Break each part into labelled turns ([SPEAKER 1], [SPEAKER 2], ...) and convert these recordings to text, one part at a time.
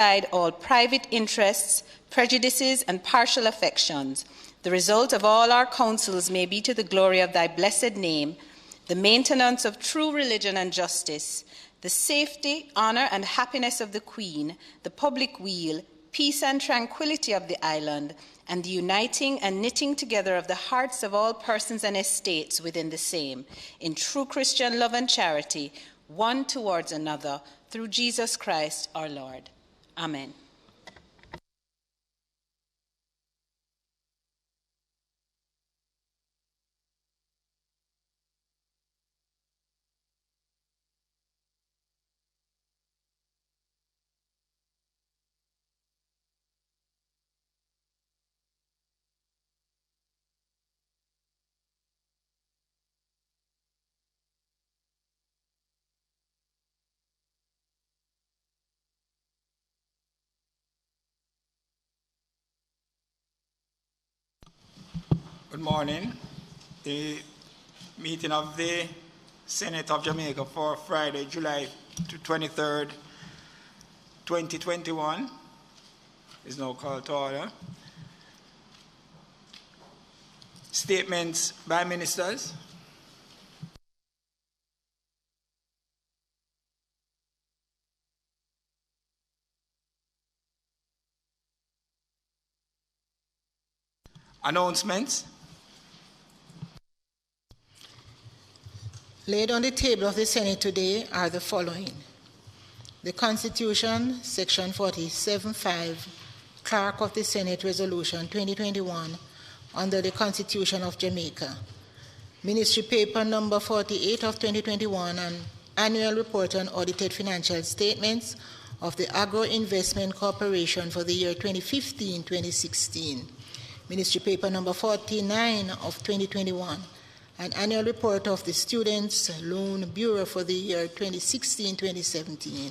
[SPEAKER 1] aside all private interests, prejudices, and partial affections. The result of all our counsels may be to the glory of thy blessed name, the maintenance of true religion and justice, the safety, honor, and happiness of the Queen, the public weal, peace and tranquility of the island, and the uniting and knitting together of the hearts of all persons and estates within the same, in true Christian love and charity, one towards another, through Jesus Christ our Lord. Amen.
[SPEAKER 2] Good morning. The meeting of the Senate of Jamaica for Friday, July 23rd, 2021 is now called to order. Statements by ministers. Announcements.
[SPEAKER 3] Laid on the table of the Senate today are the following. The Constitution, Section 47.5, Clerk of the Senate Resolution 2021, under the Constitution of Jamaica. Ministry Paper Number 48 of 2021, and Annual Report on Audited Financial Statements of the Agro Investment Corporation for the year 2015-2016. Ministry Paper Number 49 of 2021, an annual report of the Students' Loan Bureau for the year 2016-2017.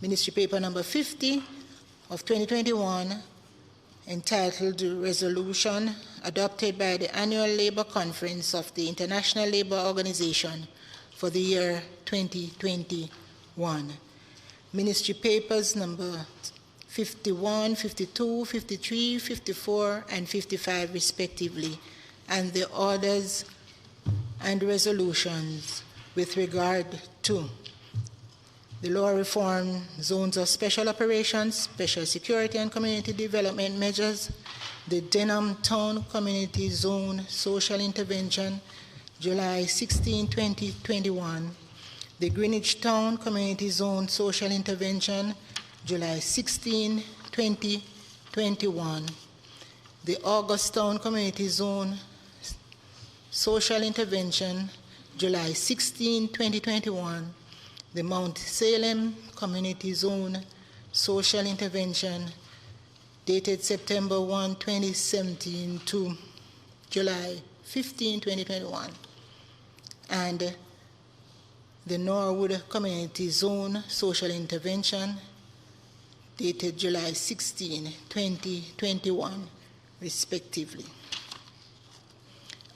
[SPEAKER 3] Ministry Paper Number 50 of 2021, entitled Resolution adopted by the Annual Labour Conference of the International Labour Organization for the year 2021. Ministry Papers Number 51, 52, 53, 54, and 55 respectively, and the orders and resolutions with regard to the law reform zones of special operations, special security and community development measures, the Denham Town Community Zone Social Intervention, July 16, 2021, the Greenwich Town Community Zone Social Intervention, July 16, 2021, the August Town Community Zone Social Intervention, July 16, 2021, the Mount Salem Community Zone Social Intervention, dated September 1, 2017 to July 15, 2021, and the Norwood Community Zone Social Intervention, dated July 16, 2021, respectively.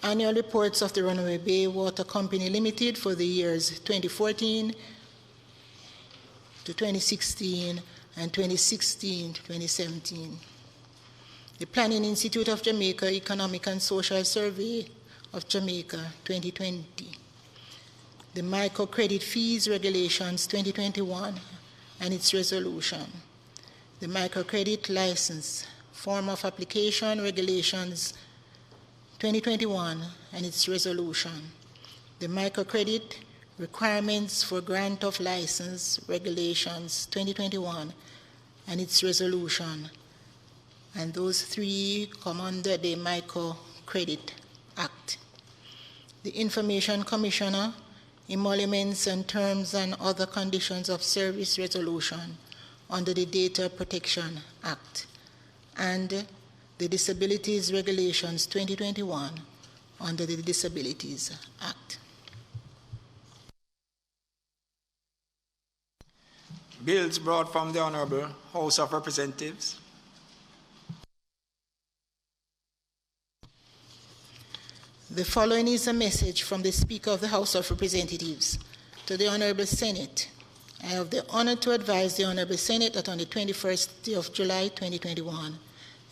[SPEAKER 3] Annual reports of the Runaway Bay Water Company Limited for the years 2014 to 2016 and 2016 to 2017. The Planning Institute of Jamaica Economic and Social Survey of Jamaica 2020. The Microcredit Fees Regulations 2021 and its resolution. The Microcredit License Form of Application Regulations 2021 and its resolution. The Microcredit Requirements for Grant of License Regulations 2021 and its resolution. And those three come under the Microcredit Act. The Information Commissioner, Emoluments and Terms and Other Conditions of Service Resolution under the Data Protection Act, and the Disabilities Regulations 2021 under the Disabilities Act.
[SPEAKER 2] Bills brought from the Honorable House of Representatives.
[SPEAKER 3] The following is a message from the Speaker of the House of Representatives to the Honorable Senate I have the honor to advise the Honorable Senate that on the 21st day of July 2021,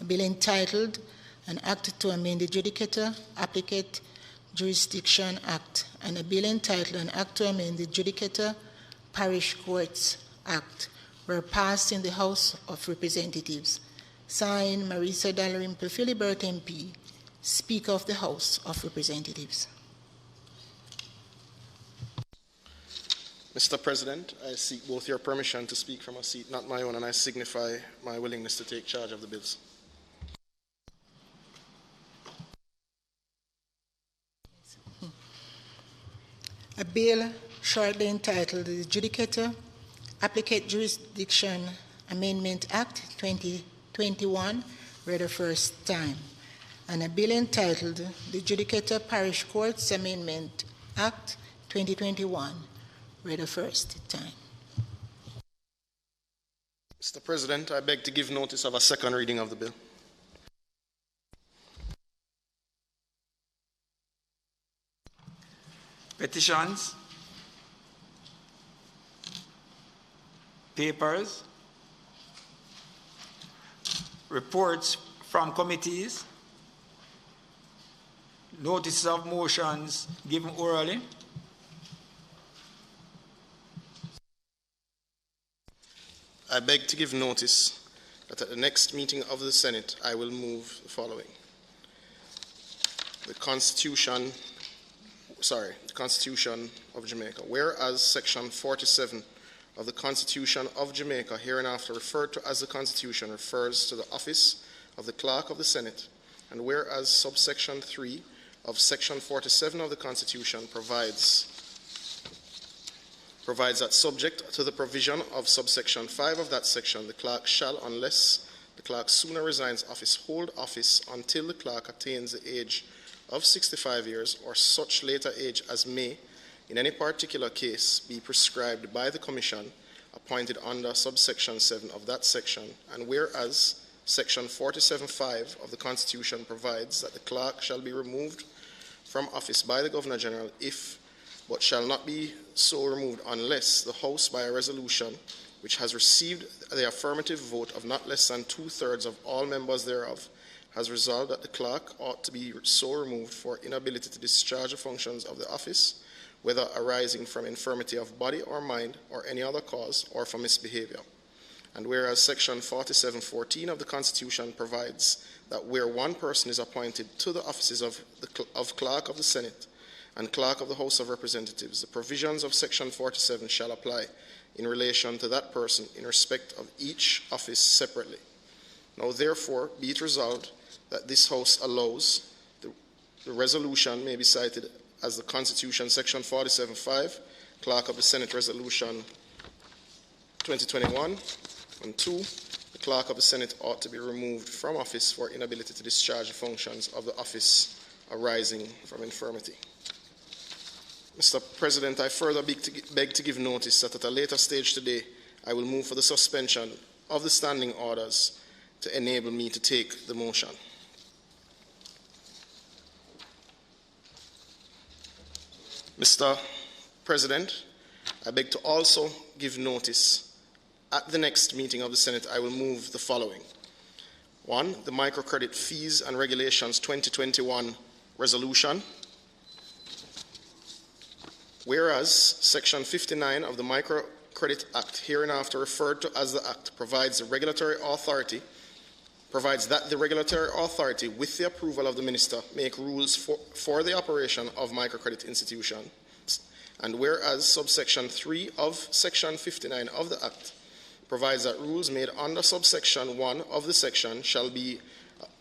[SPEAKER 3] a bill entitled An Act to Amend the Judicature Applicate Jurisdiction Act and a bill entitled An Act to Amend the Judicature Parish Courts Act were passed in the House of Representatives. Signed, Marisa Dalrymple Philibert MP, Speaker of the House of Representatives.
[SPEAKER 4] Mr. President, I seek both your permission to speak from a seat not my own, and I signify my willingness to take charge of the bills.
[SPEAKER 3] A bill shortly entitled the Judicature Applicate Jurisdiction Amendment Act 2021 read the first time, and a bill entitled the Judicature Parish Courts Amendment Act 2021 read the first time.
[SPEAKER 4] Mr. President, I beg to give notice of a second reading of the bill.
[SPEAKER 2] Petitions, papers, reports from committees, notices of motions given orally,
[SPEAKER 4] I beg to give notice that at the next meeting of the Senate, I will move the following. The Constitution of Jamaica. Whereas Section 47 of the Constitution of Jamaica, hereinafter referred to as the Constitution, refers to the office of the Clerk of the Senate, and whereas subsection 3 of Section 47 of the Constitution provides that subject to the provision of subsection 5 of that section, the clerk shall, unless the clerk sooner resigns office, hold office until the clerk attains the age of 65 years or such later age as may, in any particular case, be prescribed by the Commission appointed under subsection 7 of that section, and whereas Section 47.5 of the Constitution provides that the clerk shall be removed from office by the Governor-General if, but shall not be so removed unless the House, by a resolution which has received the affirmative vote of not less than 2/3 of all members thereof, has resolved that the clerk ought to be so removed for inability to discharge the functions of the office, whether arising from infirmity of body or mind or any other cause, or for misbehavior. And whereas Section 47.14 of the Constitution provides that where one person is appointed to the offices of Clerk of the Senate and Clerk of the House of Representatives, the provisions of Section 47 shall apply in relation to that person in respect of each office separately. Now therefore be it resolved that this House allows the resolution may be cited as the Constitution Section 47.5, Clerk of the Senate Resolution 2021, and 2, the Clerk of the Senate ought to be removed from office for inability to discharge the functions of the office arising from infirmity. Mr. President, I further beg to give notice that at a later stage today, I will move for the suspension of the standing orders to enable me to take the motion. Mr. President, I beg to also give notice at the next meeting of the Senate, I will move the following. 1, the Microcredit Fees and Regulations 2021 Resolution. Whereas Section 59 of the Microcredit Act, hereinafter referred to as the Act, provides that the regulatory authority, with the approval of the Minister, make rules for the operation of microcredit institutions. And whereas subsection 3 of Section 59 of the Act provides that rules made under subsection 1 of the section shall be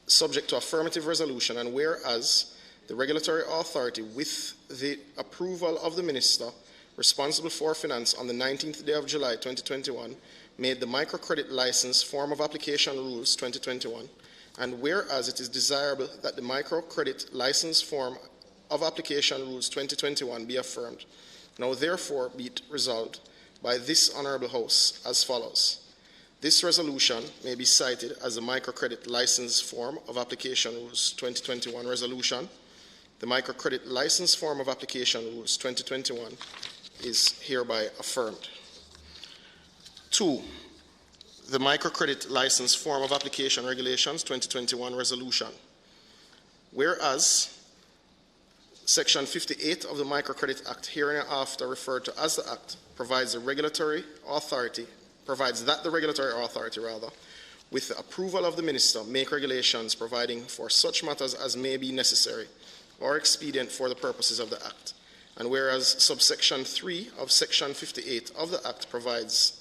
[SPEAKER 4] subject to affirmative resolution, and whereas the regulatory authority, with the approval of the Minister responsible for finance on the 19th day of July 2021, made the Microcredit License Form of Application Rules 2021, and whereas it is desirable that the Microcredit License Form of Application Rules 2021 be affirmed, now therefore be it resolved by this Honourable House as follows. This resolution may be cited as the Microcredit License Form of Application Rules 2021 Resolution. The Microcredit License Form of Application Rules 2021 is hereby affirmed. 2, the Microcredit License Form of Application Regulations 2021 Resolution. Whereas Section 58 of the Microcredit Act, hereinafter referred to as the Act, provides that the regulatory authority, with the approval of the Minister, make regulations providing for such matters as may be necessary or expedient for the purposes of the Act. And whereas subsection 3 of Section 58 of the Act provides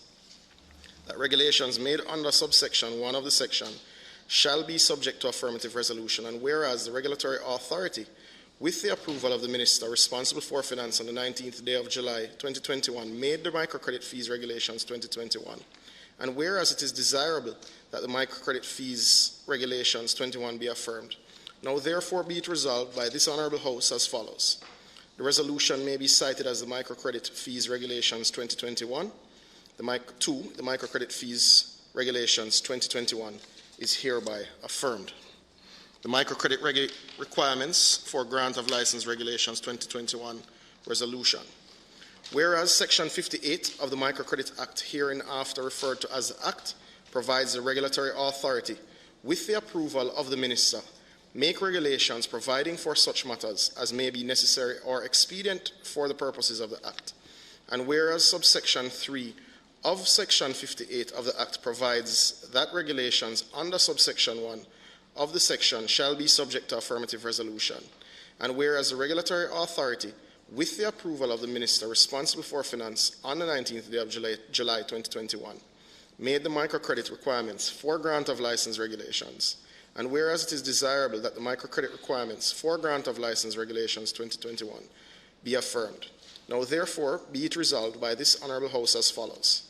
[SPEAKER 4] that regulations made under subsection 1 of the section shall be subject to affirmative resolution, and whereas the regulatory authority, with the approval of the Minister responsible for finance on the 19th day of July 2021, made the Microcredit Fees Regulations 2021, and whereas it is desirable that the Microcredit Fees Regulations 21 be affirmed, now therefore be it resolved by this Honourable House as follows. The resolution may be cited as the Microcredit Fees Regulations 2021. The Microcredit Fees Regulations 2021 is hereby affirmed. The Microcredit Requirements for Grant of License Regulations 2021 Resolution. Whereas Section 58 of the Microcredit Act, hereinafter referred to as the Act, provides the regulatory authority, with the approval of the Minister, make regulations providing for such matters as may be necessary or expedient for the purposes of the Act. And whereas subsection 3 of Section 58 of the Act provides that regulations under subsection 1 of the section shall be subject to affirmative resolution. And whereas the regulatory authority, with the approval of the Minister responsible for finance on the 19th day of July 2021, made the microcredit requirements for grant of license regulations. And whereas it is desirable that the microcredit requirements for grant of license regulations 2021 be affirmed. Now therefore be it resolved by this Honourable House as follows.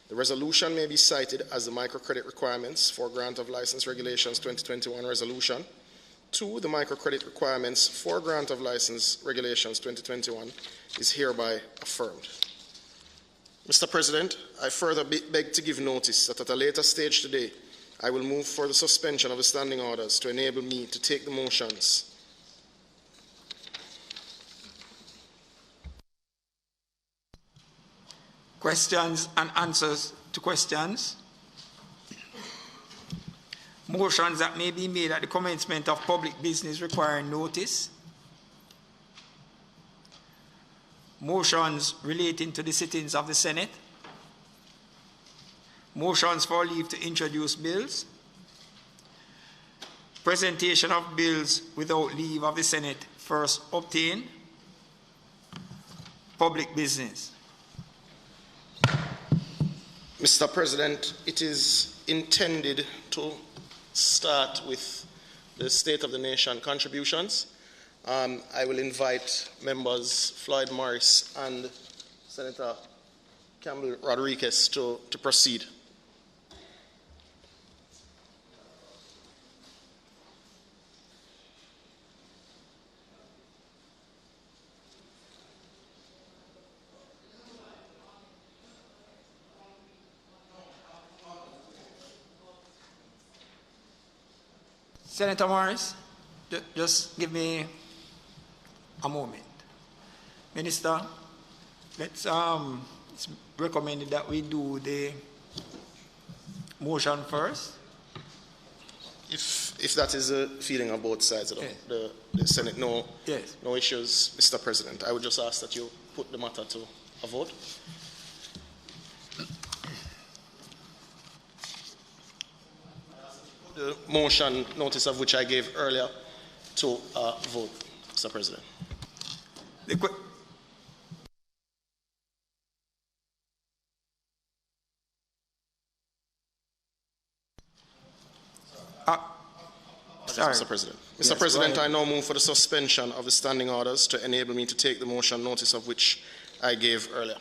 [SPEAKER 4] The resolution may be cited as the Microcredit Requirements for Grant of License Regulations 2021 Resolution. 2, the Microcredit Requirements for Grant of License Regulations 2021 is hereby affirmed. Mr. President, I further beg to give notice that at a later stage today, I will move for the suspension of the standing orders to enable me to take the motions.
[SPEAKER 2] Questions and answers to questions. Motions that may be made at the commencement of public business requiring notice. Motions relating to the sittings of the Senate. Motions for leave to introduce bills. Presentation of bills without leave of the Senate first obtained. Public business.
[SPEAKER 4] Mr. President, it is intended to start with the State of the Nation contributions. I will invite members Floyd Morris and Senator Campbell-Rodriques to proceed.
[SPEAKER 2] Senator Morris, just give me a moment. Minister, it's recommended that we do the motion first.
[SPEAKER 4] If that is a feeling on both sides of the Senate, no issues, Mr. President. I would just ask that you put the matter to a vote. The motion, notice of which I gave earlier, to vote, Mr. President.
[SPEAKER 2] Sorry.
[SPEAKER 4] Mr. President. Mr. President, I now move for the suspension of the standing orders to enable me to take the motion, notice of which I gave earlier.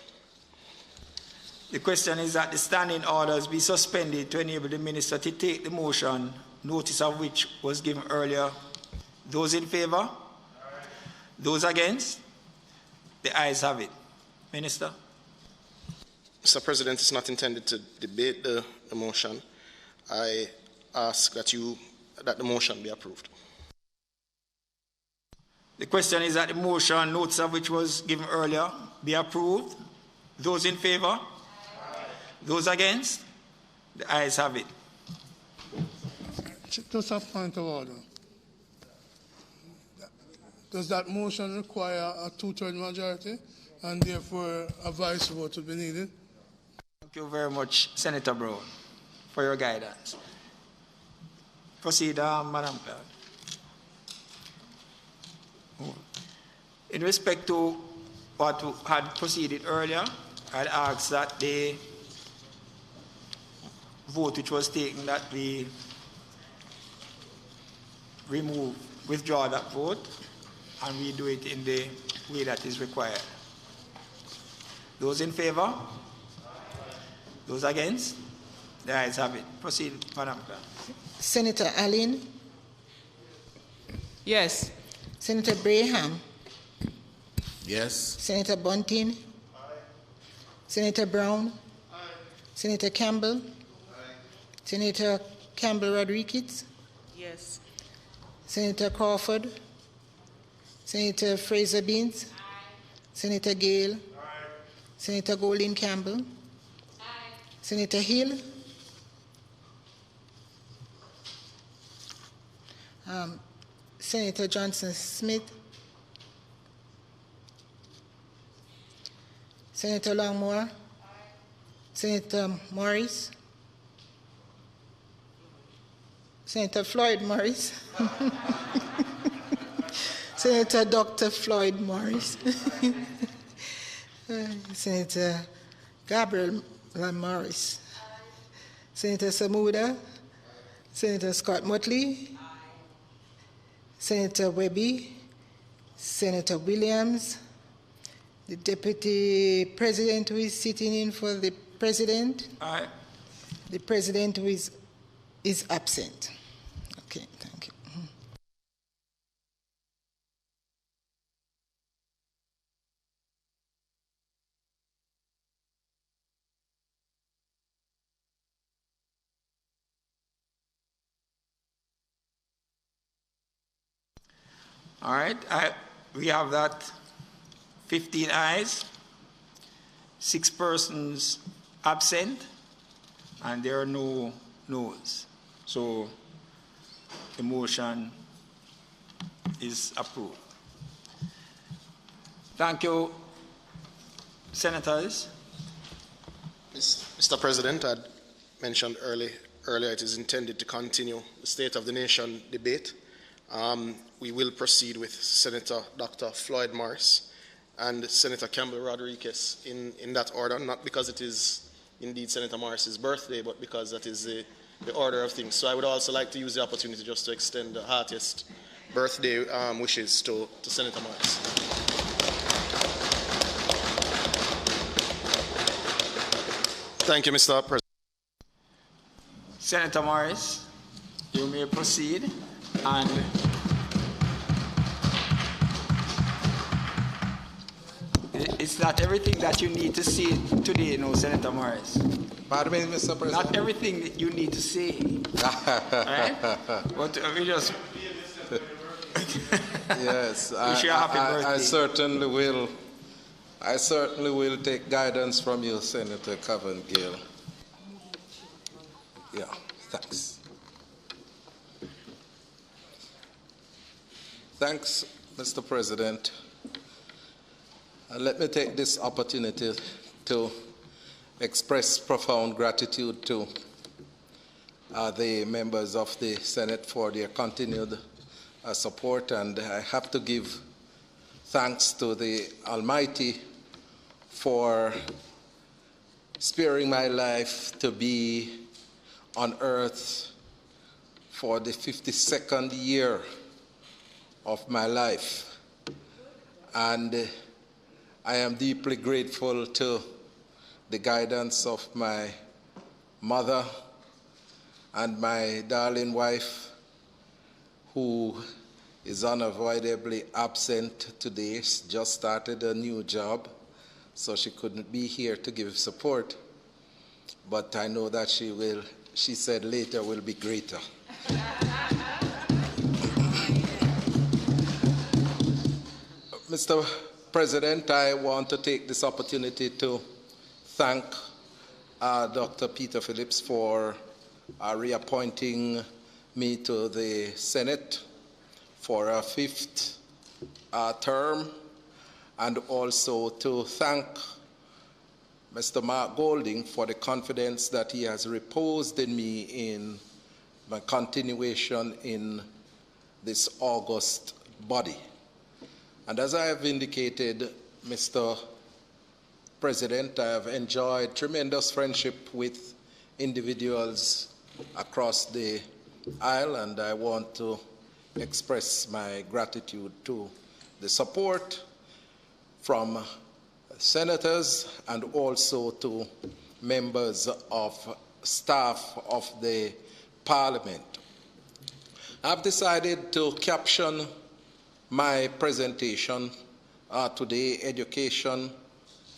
[SPEAKER 2] The question is that the standing orders be suspended to enable the minister to take the motion, notice of which was given earlier. Those in favour? Those against? The ayes have it. Minister?
[SPEAKER 4] Mr. President, it's not intended to debate the motion. I ask that the motion be approved.
[SPEAKER 2] The question is that the motion, notice of which was given earlier, be approved. Those in favour? Those against? The ayes have it.
[SPEAKER 5] Just a point of order. Does that motion require a two-thirds majority, and therefore a vice vote will be needed?
[SPEAKER 2] Thank you very much, Senator Brown, for your guidance. Proceed, Madam Clerk. In respect to what had proceeded earlier, I'd ask that the vote which was taken, that we withdraw that vote, and we do it in the way that is required. Those in favor? Those against? The ayes have it. Proceed, Madam Clerk.
[SPEAKER 3] Senator Allen,
[SPEAKER 1] Yes.
[SPEAKER 3] Senator Braham,
[SPEAKER 6] Yes.
[SPEAKER 3] Senator Bunting, Senator Brown, Senator Campbell, Senator Campbell-Rodriques,
[SPEAKER 1] Yes.
[SPEAKER 3] Senator Crawford, Senator Fraser-Beans, Senator Gale, Senator Golding Campbell, Senator Hill, Senator Johnson Smith, Senator Longmore, Senator Morris, Senator Floyd Morris, Senator Dr. Floyd Morris, Senator Gabriel Morris, Senator Samuda, Senator Scott Motley, Senator Webby, Senator Williams, the Deputy President who is sitting in for the President,
[SPEAKER 2] Aye.
[SPEAKER 3] the President who is absent. Okay, thank you.
[SPEAKER 2] All right, we have that 15 ayes, 6 persons absent, and there are no noes. So the motion is approved. Thank you, Senators.
[SPEAKER 4] Mr. President, I mentioned earlier it is intended to continue the State of the Nation debate. We will proceed with Senator Dr. Floyd Morris and Senator Campbell-Rodriques in that order, not because it is indeed Senator Morris's birthday, but because that is the order of things. So I would also like to use the opportunity just to extend the heartiest birthday wishes to Senator Morris. Thank you, Mr. President.
[SPEAKER 2] Senator Morris, you may proceed. And it's not everything that you need to say today, no, Senator Morris.
[SPEAKER 6] Pardon me, Mr. President.
[SPEAKER 2] Not everything that you need to say. Right? But we just.
[SPEAKER 6] Yes,
[SPEAKER 2] wish you a happy birthday.
[SPEAKER 6] I certainly will take guidance from you, Senator Cavan-Gill. Yeah, thanks. Thanks, Mr. President. Let me take this opportunity to express profound gratitude to the members of the Senate for their continued support, and I have to give thanks to the Almighty for sparing my life to be on earth for the 52nd year of my life. And I am deeply grateful to the guidance of my mother and my darling wife, who is unavoidably absent today. She just started a new job, so she couldn't be here to give support. But I know that she said later will be greater. Mr. President, I want to take this opportunity to thank Dr. Peter Phillips for reappointing me to the Senate for a 5th term, and also to thank Mr. Mark Golding for the confidence that he has reposed in me in my continuation in this August body. And as I have indicated, Mr. President, I have enjoyed tremendous friendship with individuals across the aisle, and I want to express my gratitude to the support from senators and also to members of staff of the Parliament. I've decided to caption my presentation today, Education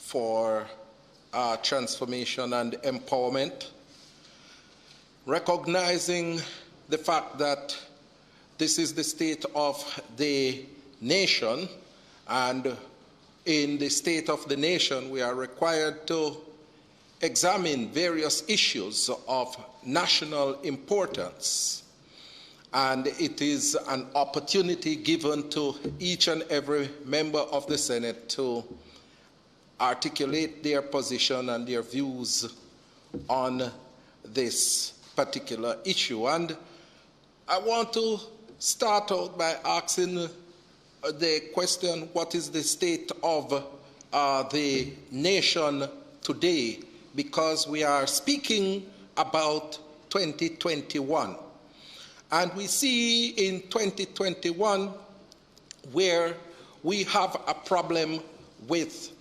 [SPEAKER 6] for Transformation and Empowerment, recognizing the fact that this is the state of the nation, and in the state of the nation we are required to examine various issues of national importance. And it is an opportunity given to each and every member of the Senate to articulate their position and their views on this particular issue. And I want to start out by asking the question, what is the state of the nation today? Because we are speaking about 2021. And we see in 2021 where we have a problem with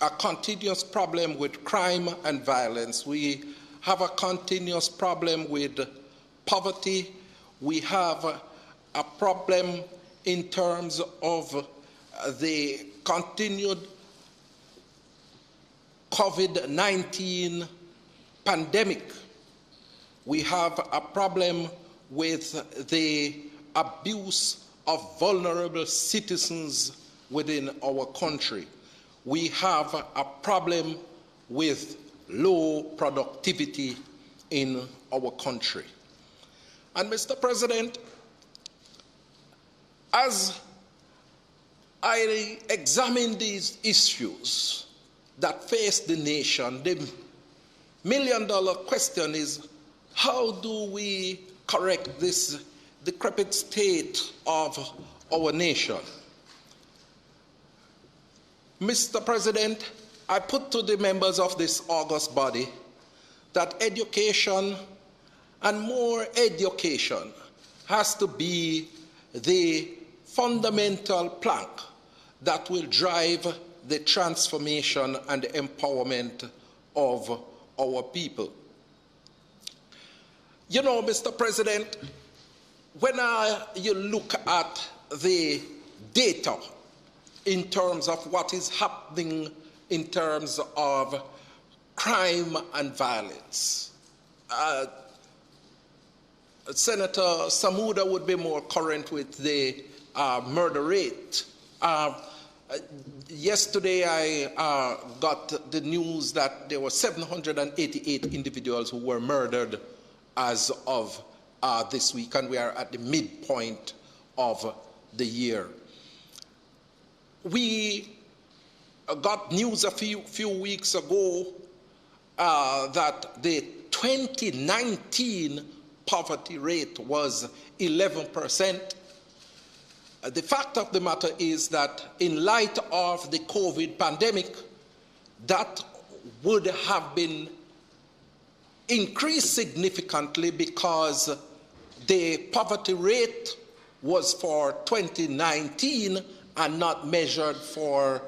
[SPEAKER 6] a continuous problem with crime and violence. We have a continuous problem with poverty. We have a problem in terms of the continued COVID-19 pandemic. We have a problem with the abuse of vulnerable citizens within our country. We have a problem with low productivity in our country. And Mr. President, as I examine these issues that face the nation, the million-dollar question is, how do we correct this decrepit state of our nation? Mr. President, I put to the members of this august body that education and more education has to be the fundamental plank that will drive the transformation and empowerment of our people. You know, Mr. President, when you look at the data in terms of what is happening in terms of crime and violence, Senator Samuda would be more current with the murder rate. Yesterday I got the news that there were 788 individuals who were murdered as of this week, and we are at the midpoint of the year. We got news a few weeks ago that the 2019 poverty rate was 11%. The fact of the matter is that in light of the COVID pandemic, that would have been increased significantly because the poverty rate was for 2019 and not measured for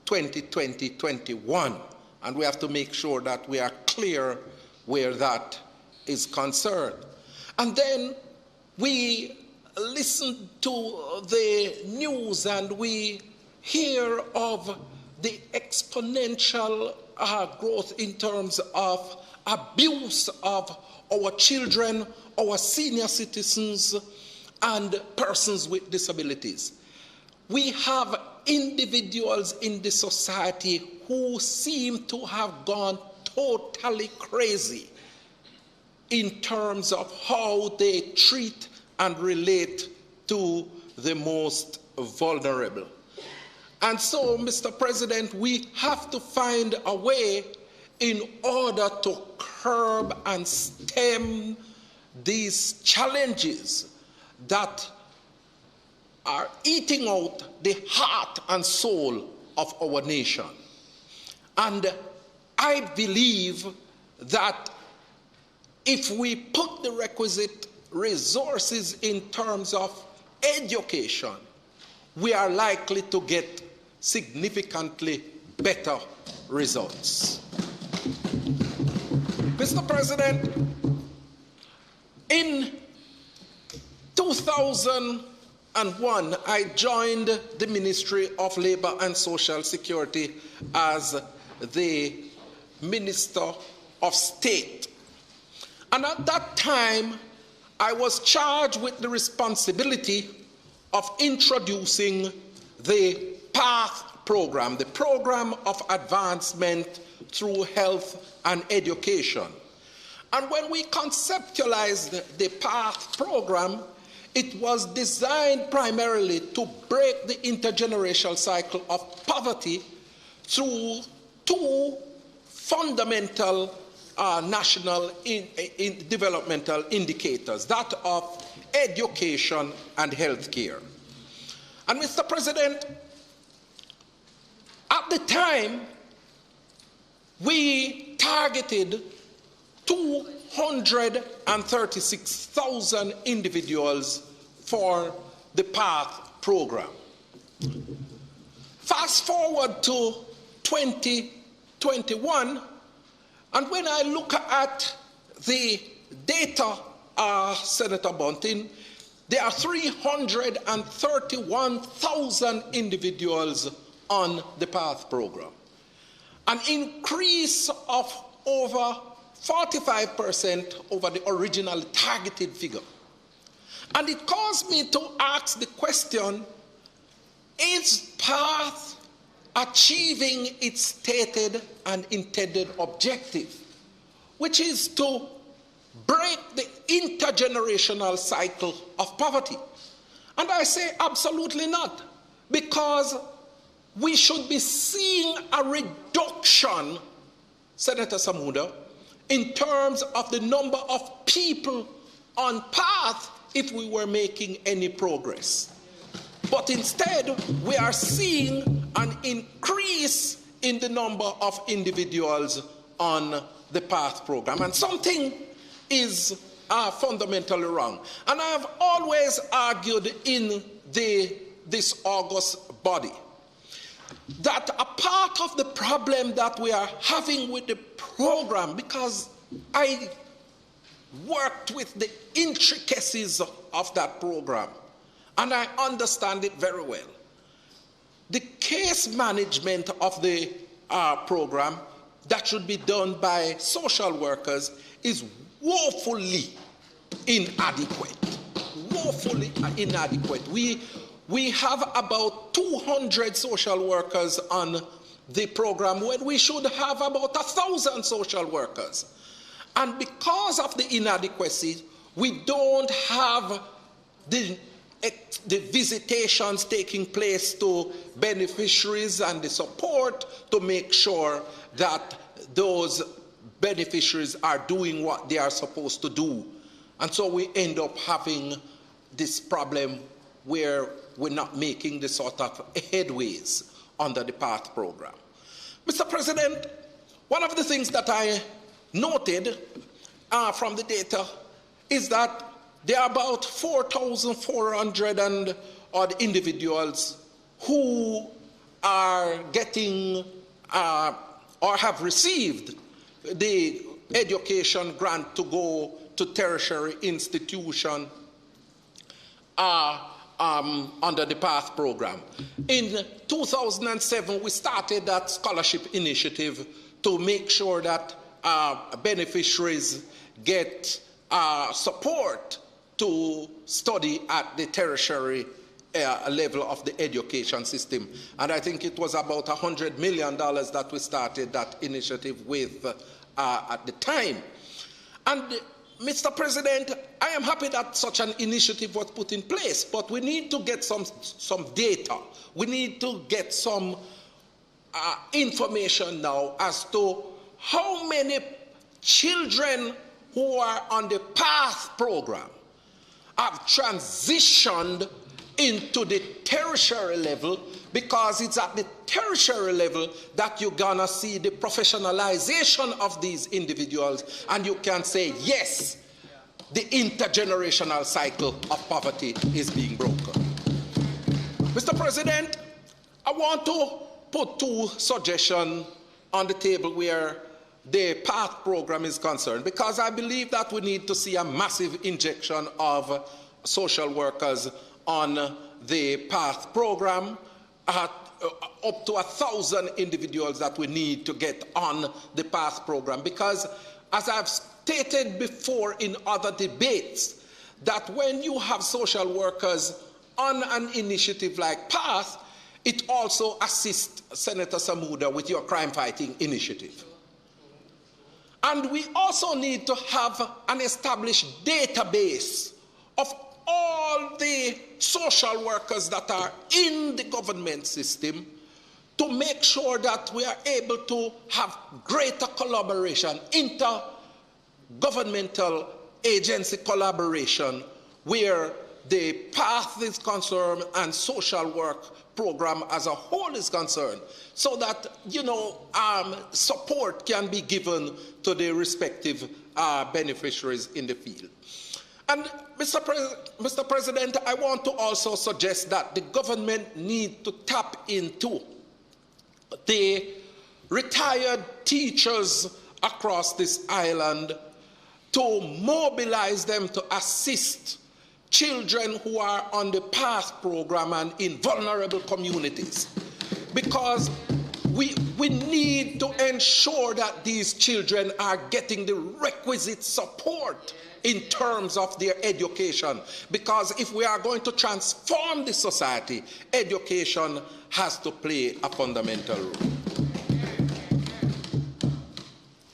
[SPEAKER 6] 2020-21. And we have to make sure that we are clear where that is concerned. And then we listen to the news and we hear of the exponential growth in terms of abuse of our children, our senior citizens, and persons with disabilities. We have individuals in the society who seem to have gone totally crazy in terms of how they treat and relate to the most vulnerable. And so, Mr. President, we have to find a way in order to curb and stem these challenges that are eating out the heart and soul of our nation. And I believe that if we put the requisite resources in terms of education, we are likely to get significantly better results. Mr. President, in 2001, I joined the Ministry of Labor and Social Security as the Minister of State. And at that time, I was charged with the responsibility of introducing the PATH program, the Program of Advancement through Health and Education. And when we conceptualized the PATH program, it was designed primarily to break the intergenerational cycle of poverty through two fundamental national developmental indicators, that of education and healthcare. And Mr. President, at the time, we targeted 236,000 individuals for the PATH program. Fast forward to 2021, and when I look at the data, Senator Bunting, there are 331,000 individuals on the PATH program, an increase of over 45% over the original targeted figure. And it caused me to ask the question, is PATH achieving its stated and intended objective, which is to break the intergenerational cycle of poverty? And I say absolutely not, because we should be seeing a reduction, Senator Samuda, in terms of the number of people on PATH if we were making any progress. But instead, we are seeing an increase in the number of individuals on the PATH program. And something is fundamentally wrong. And I have always argued in this August body that a part of the problem that we are having with the program, because I worked with the intricacies of that program, and I understand it very well. The case management of the program that should be done by social workers is woefully inadequate. Woefully inadequate. We have about 200 social workers on the program when we should have about 1,000 social workers. And because of the inadequacy, we don't have the visitations taking place to beneficiaries and the support to make sure that those beneficiaries are doing what they are supposed to do. And so we end up having this problem where we're not making the sort of headways under the PATH program. Mr. President, one of the things that I noted from the data is that there are about 4,400 and odd individuals who are getting or have received the education grant to go to tertiary institution under the PATH program. In 2007, we started that scholarship initiative to make sure that beneficiaries get support to study at the tertiary level of the education system. And I think it was about $100 million that we started that initiative with at the time. And Mr. President, I am happy that such an initiative was put in place, but we need to get some data. We need to get some information now as to how many children who are on the PATH program have transitioned into the tertiary level, because it's at the tertiary level that you're gonna see the professionalization of these individuals, and you can say, yes, the intergenerational cycle of poverty is being broken. Mr. President, I want to put two suggestions on the table where the PATH program is concerned, because I believe that we need to see a massive injection of social workers on the PATH program, up to 1,000 individuals that we need to get on the PATH program, because as I've stated before in other debates, that when you have social workers on an initiative like PATH, it also assists Senator Samuda with your crime-fighting initiative. And we also need to have an established database of all the social workers that are in the government system to make sure that we are able to have greater collaboration, intergovernmental agency collaboration, where the PATH is concerned and social work program as a whole is concerned, so that, you know, support can be given to the respective beneficiaries in the field. And Mr. President, I want to also suggest that the government needs to tap into the retired teachers across this island to mobilize them to assist children who are on the PATH program and in vulnerable communities. Because we need to ensure that these children are getting the requisite support in terms of their education. Because if we are going to transform the society, education has to play a fundamental role.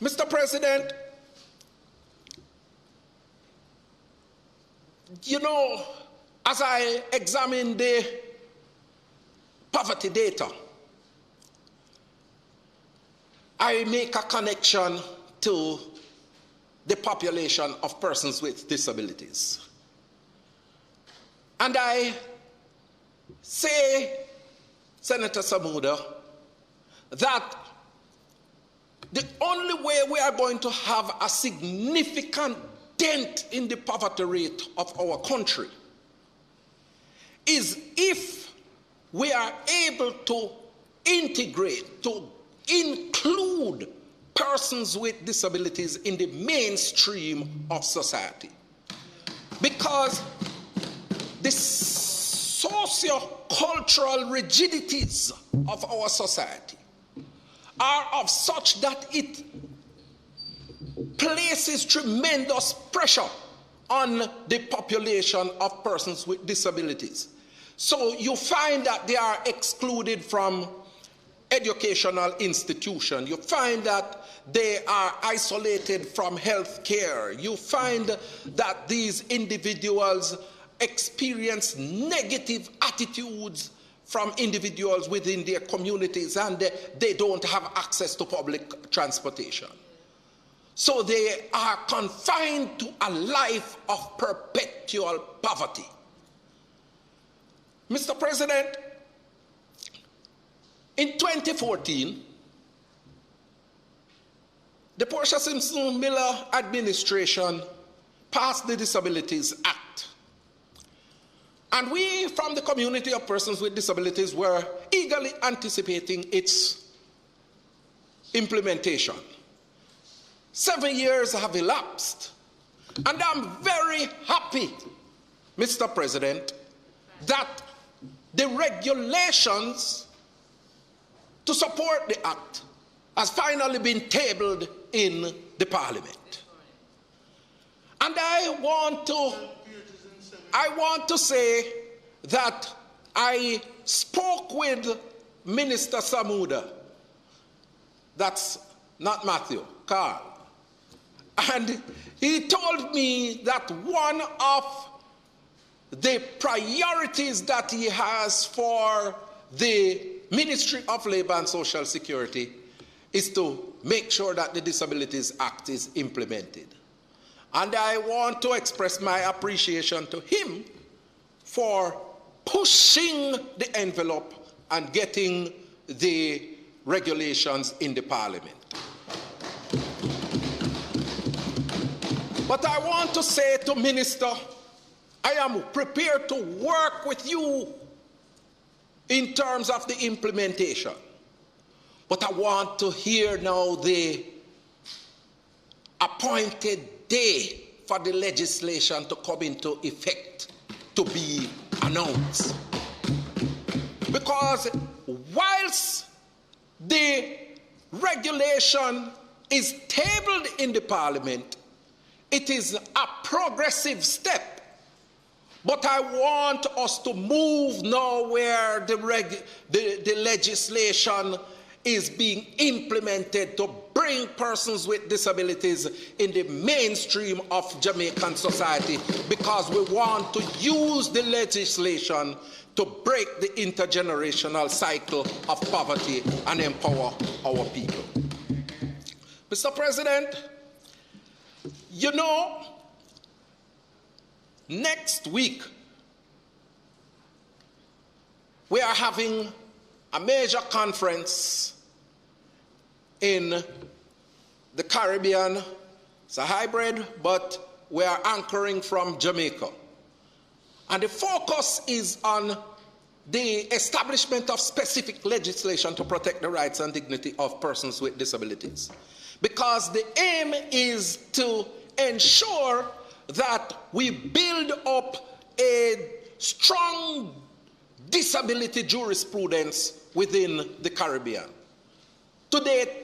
[SPEAKER 6] Mr. President, you know, as I examine the poverty data, I make a connection to the population of persons with disabilities. And I say, Senator Samuda, that the only way we are going to have a significant dent in the poverty rate of our country is if we are able to integrate, to include persons with disabilities in the mainstream of society. Because the socio-cultural rigidities of our society are of such that it places tremendous pressure on the population of persons with disabilities. So you find that they are excluded from educational institutions. You find that they are isolated from health care. You find that these individuals experience negative attitudes from individuals within their communities, and they don't have access to public transportation. So they are confined to a life of perpetual poverty. Mr. President, in 2014, the Portia Simpson Miller administration passed the Disabilities Act. And we, from the community of persons with disabilities, were eagerly anticipating its implementation. 7 years have elapsed, and I'm very happy, Mr. President, that the regulations to support the act has finally been tabled in the Parliament. And I want to say that I spoke with Minister Samuda, that's not Matthew, Carl, And he told me that one of the priorities that he has for the Ministry of Labor and Social Security is to make sure that the Disabilities Act is implemented. And I want to express my appreciation to him for pushing the envelope and getting the regulations in the Parliament. But I want to say to Minister, I am prepared to work with you in terms of the implementation. But I want to hear now the appointed day for the legislation to come into effect, to be announced. Because whilst the regulation is tabled in the Parliament, it is a progressive step. But I want us to move now where the legislation is being implemented to bring persons with disabilities in the mainstream of Jamaican society, because we want to use the legislation to break the intergenerational cycle of poverty and empower our people. Mr. President, you know, next week we are having a major conference in the Caribbean. It's a hybrid, but we are anchoring from Jamaica. And the focus is on the establishment of specific legislation to protect the rights and dignity of persons with disabilities. Because the aim is to ensure that we build up a strong disability jurisprudence within the Caribbean. Today,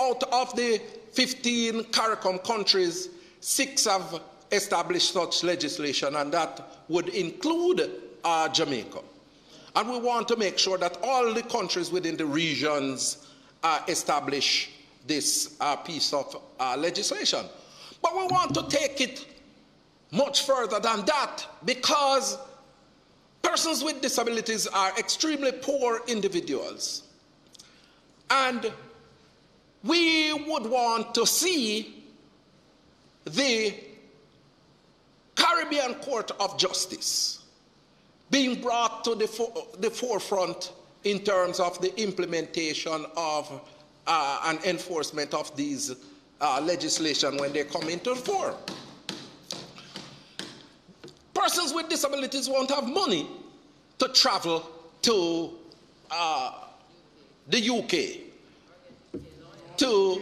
[SPEAKER 6] out of the 15 CARICOM countries, 6 have established such legislation, and that would include Jamaica. And we want to make sure that all the countries within the regions establish this piece of legislation. But we want to take it much further than that, because persons with disabilities are extremely poor individuals. And we would want to see the Caribbean Court of Justice being brought to the forefront in terms of the implementation of and enforcement of these legislation when they come into force. Persons with disabilities won't have money to travel to the UK to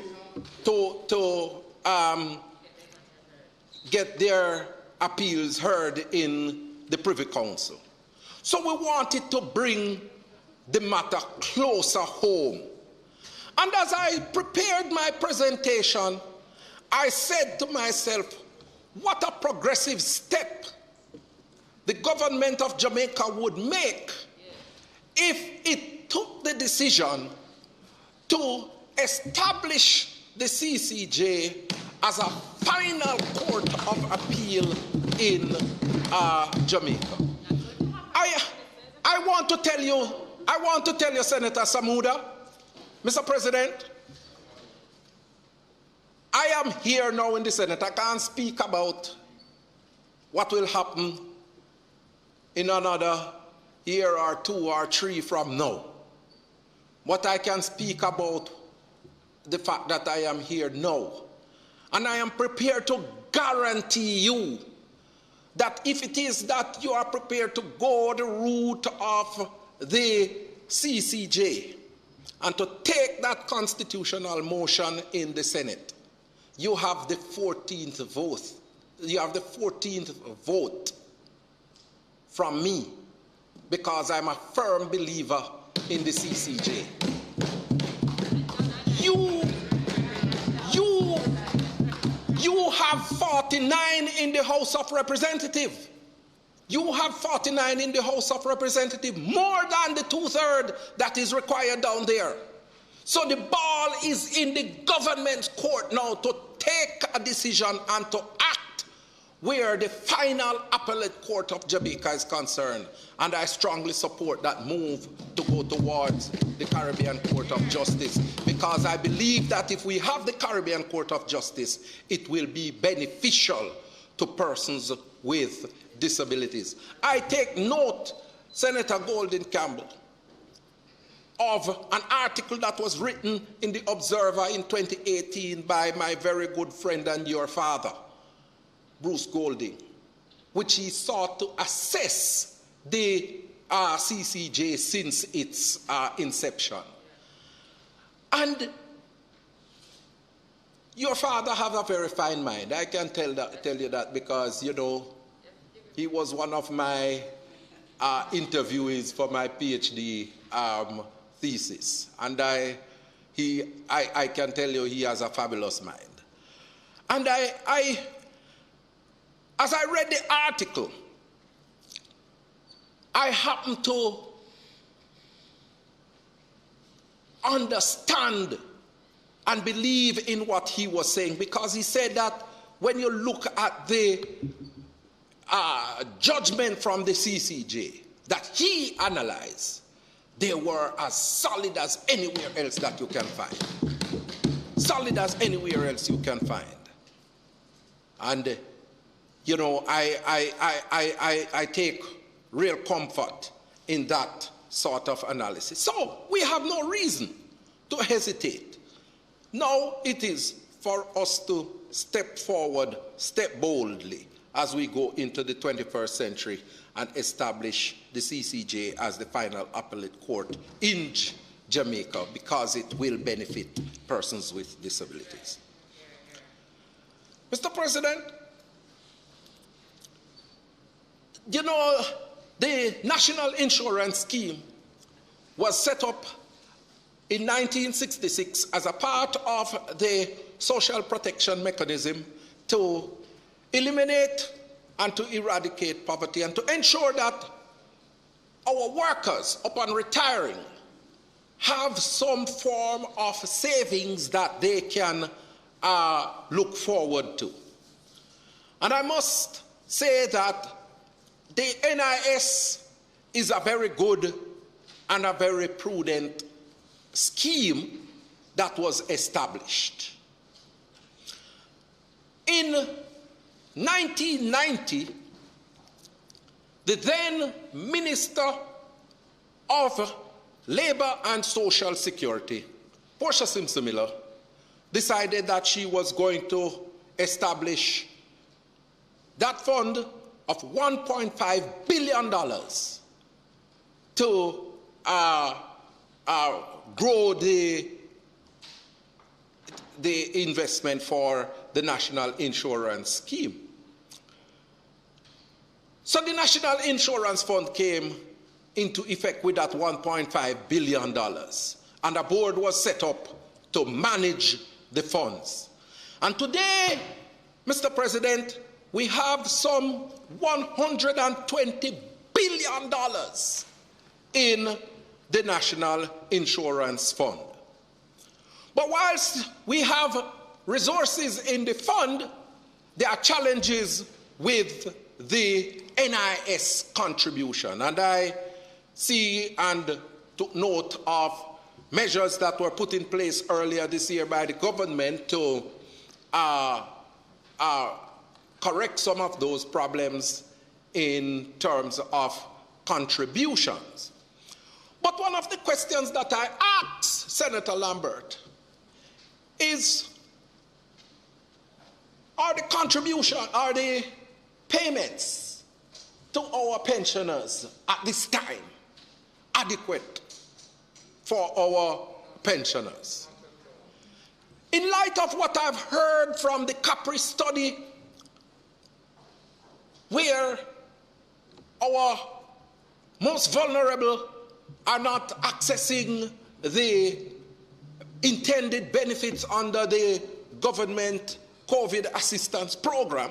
[SPEAKER 6] get their appeals heard in the Privy Council. So we wanted to bring the matter closer home. And as I prepared my presentation, I said to myself, what a progressive step the government of Jamaica would make if it took the decision to establish the CCJ as a final court of appeal in Jamaica. I want to tell you, Senator Samuda, Mr. President, I am here now in the Senate. I can't speak about what will happen in another year or 2 or 3 from now. But I can speak about the fact that I am here now. And I am prepared to guarantee you that if it is that you are prepared to go the route of the CCJ and to take that constitutional motion in the Senate, you have the 14th vote. You have the 14th vote from me, because I'm a firm believer in the CCJ. You have 49 in the House of Representatives. You have 49 in the House of Representatives, more than the 2/3 that is required down there. So the ball is in the government's court now to take a decision and to act where the final appellate court of Jamaica is concerned. And I strongly support that move to go towards the Caribbean Court of Justice, because I believe that if we have the Caribbean Court of Justice, it will be beneficial to persons with disabilities. I take note, Senator Golden Campbell, of an article that was written in the Observer in 2018 by my very good friend and your father, Bruce Golding, which he sought to assess the CCJ since its inception. And your father has a very fine mind. I can tell you that because, you know, he was one of my interviewees for my PhD thesis. And I can tell you he has a fabulous mind. And as I read the article, I happened to understand and believe in what he was saying, because he said that when you look at the judgment from the CCJ that he analyzed, they were as solid as anywhere else that you can find. Solid as anywhere else you can find. And you know, I take real comfort in that sort of analysis. So we have no reason to hesitate. Now it is for us to step forward, step boldly as we go into the 21st century and establish the CCJ as the final appellate court in Jamaica, because it will benefit persons with disabilities. Mr. President, you know, the National Insurance Scheme was set up in 1966 as a part of the social protection mechanism to eliminate and to eradicate poverty and to ensure that our workers, upon retiring, have some form of savings that they can look forward to. And I must say that the NIS is a very good and a very prudent scheme that was established. In 1990, the then Minister of Labor and Social Security, Portia Simpson-Miller, decided that she was going to establish that fund of $1.5 billion to grow the investment for the National Insurance Scheme. So the National Insurance Fund came into effect with that $1.5 billion, and a board was set up to manage the funds. And today, Mr. President, we have some $120 billion in the National Insurance Fund. But whilst we have resources in the fund, there are challenges with the NIS contribution. And I see and took note of measures that were put in place earlier this year by the government to correct some of those problems in terms of contributions. But one of the questions that I asked Senator Lambert is, are the payments to our pensioners at this time adequate for our pensioners? In light of what I've heard from the Capri study, where our most vulnerable are not accessing the intended benefits under the government COVID assistance program,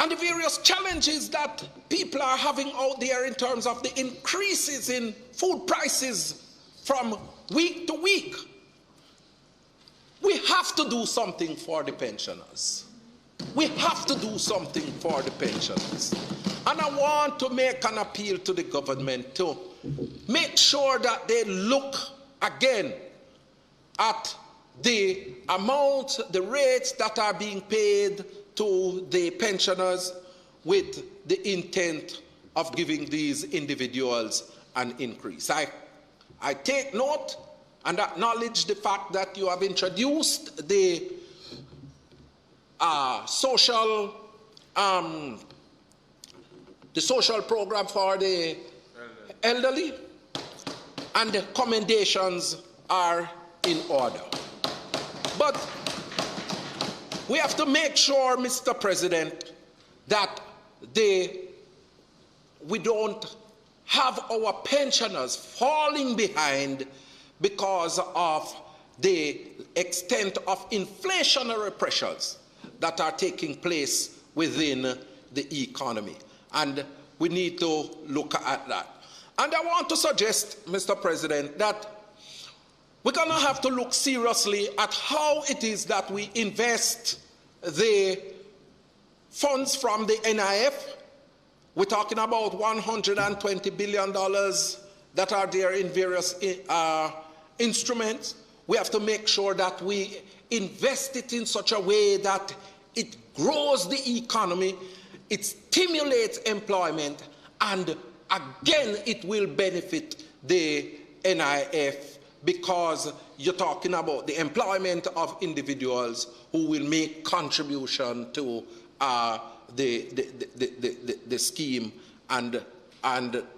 [SPEAKER 6] and the various challenges that people are having out there in terms of the increases in food prices from week to week. We have to do something for the pensioners. We have to do something for the pensioners. And I want to make an appeal to the government to make sure that they look again at the amount, the rates that are being paid to the pensioners with the intent of giving these individuals an increase. I take note and acknowledge the fact that you have introduced the social program for the elderly, and the commendations are in order. But we have to make sure, Mr. President, that we don't have our pensioners falling behind because of the extent of inflationary pressures that are taking place within the economy. And we need to look at that. And I want to suggest, Mr. President, that we're going to have to look seriously at how it is that we invest the funds from the NIF. We're talking about $120 billion that are there in various instruments. We have to make sure that we invest it in such a way that it grows the economy, it stimulates employment, and again it will benefit the NIF, because you're talking about the employment of individuals who will make contribution to the scheme and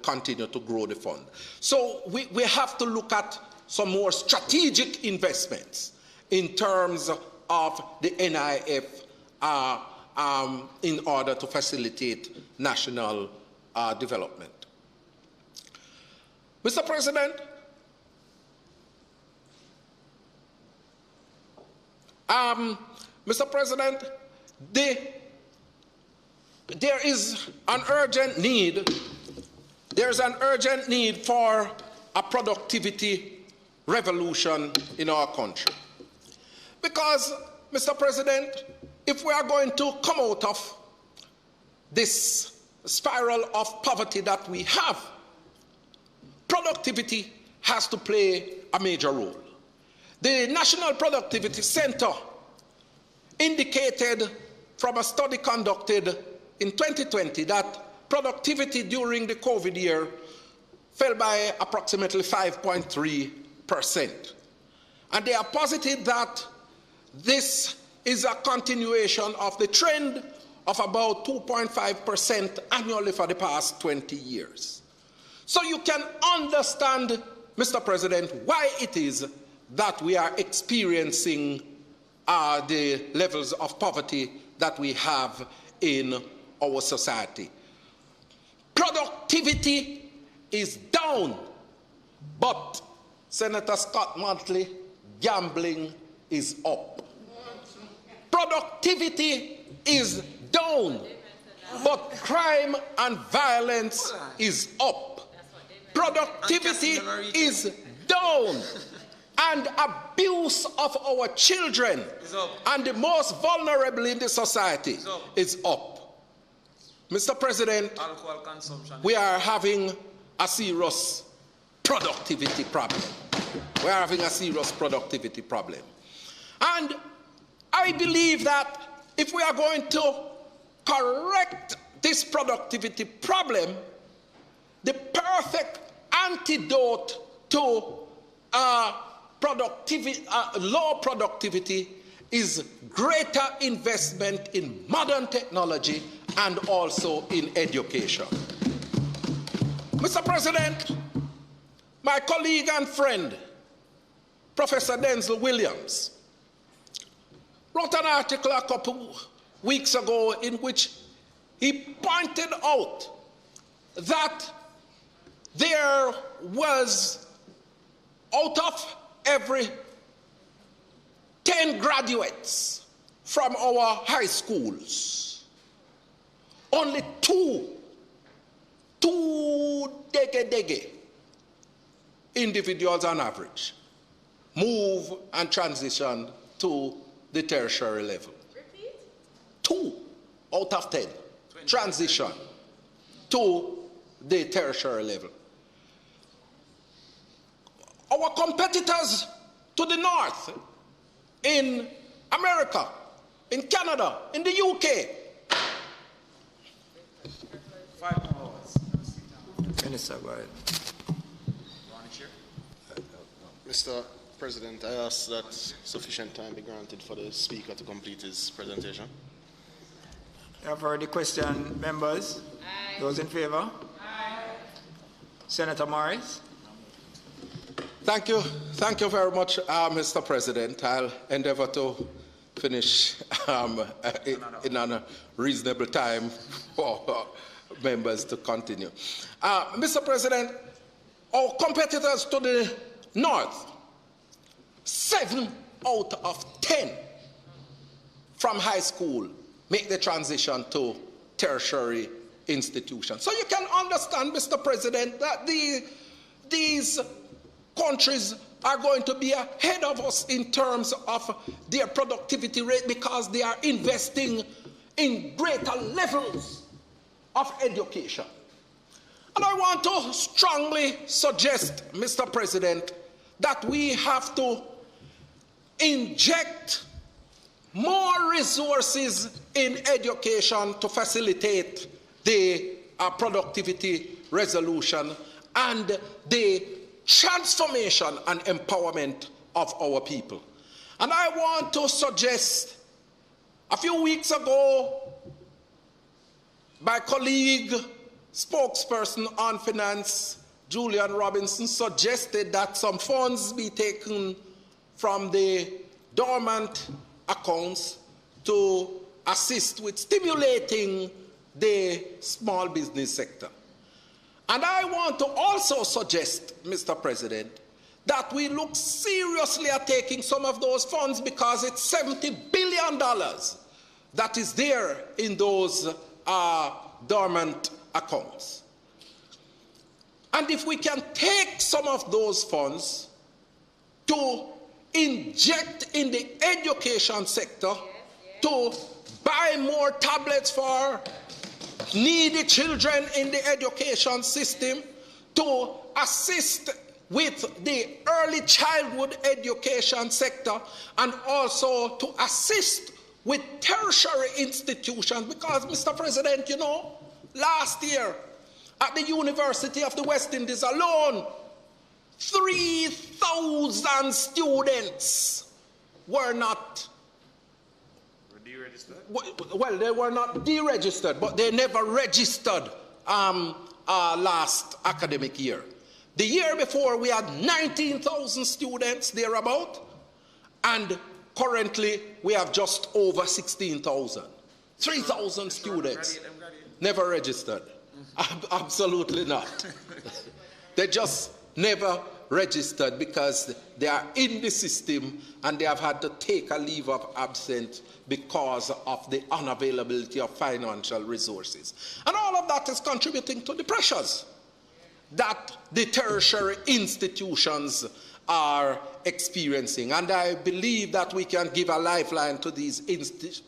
[SPEAKER 6] continue to grow the fund. So we have to look at some more strategic investments in terms of the NIF in order to facilitate national development. Mr. President, there is an urgent need. There's an urgent need for a productivity revolution in our country. Because, Mr. President, if we are going to come out of this spiral of poverty that we have, productivity has to play a major role. The National Productivity Center indicated from a study conducted in 2020 that productivity during the COVID year fell by approximately 5.3%. And they are positive that this is a continuation of the trend of about 2.5% annually for the past 20 years. So you can understand, Mr. President, why it is that we are experiencing the levels of poverty that we have in our society. Productivity is down, but Senator Scott Montley, gambling is up. Productivity is down, but crime and violence is up. Productivity is down, and abuse of our children and the most vulnerable in the society is up. Mr. President, we are having a serious productivity problem. We are having a serious productivity problem. And I believe that if we are going to correct this productivity problem, the perfect antidote to low productivity is greater investment in modern technology and also in education. Mr. President, my colleague and friend, Professor Denzel Williams, wrote an article a couple weeks ago in which he pointed out that there was, out of every 10 graduates from our high schools, only two dege individuals on average move and transition to the tertiary level.
[SPEAKER 1] Repeat.
[SPEAKER 6] 2 out of 10 transition to the tertiary level. Our competitors to the north, in America, in Canada, in the UK.
[SPEAKER 2] 5 hours. Minister, go ahead.
[SPEAKER 4] Mr. President, I ask that sufficient time be granted for the Speaker to complete his presentation.
[SPEAKER 2] You have heard the question, members.
[SPEAKER 1] Aye.
[SPEAKER 2] Those in favor?
[SPEAKER 1] Aye.
[SPEAKER 2] Senator Morris.
[SPEAKER 6] Thank you very much, Mr. President. I'll endeavor to finish in a reasonable time for members to continue. Mr. President, our competitors to the north, 7 out of 10 from high school make the transition to tertiary institutions. So you can understand, Mr. President, that these countries are going to be ahead of us in terms of their productivity rate because they are investing in greater levels of education. And I want to strongly suggest, Mr. President, that we have to inject more resources in education to facilitate the productivity resolution and the transformation and empowerment of our people. And I want to suggest, a few weeks ago, my colleague, spokesperson on finance, Julian Robinson, suggested that some funds be taken from the dormant accounts to assist with stimulating the small business sector. And I want to also suggest, Mr. President, that we look seriously at taking some of those funds because it's $70 billion that is there in those dormant accounts. And if we can take some of those funds to inject in the education sector, to buy more tablets for needy children in the education system, to assist with the early childhood education sector, and also to assist with tertiary institutions. Because, Mr. President, you know, last year at the University of the West Indies alone, 3,000 students were not deregistered. Well, they were not deregistered, but they never registered last academic year. The year before, we had 19,000 students thereabout, and currently we have just over 16,000. 3,000 students never registered. Absolutely not. They just never registered because they are in the system and they have had to take a leave of absence because of the unavailability of financial resources. And all of that is contributing to the pressures that the tertiary institutions are experiencing. And I believe that we can give a lifeline to these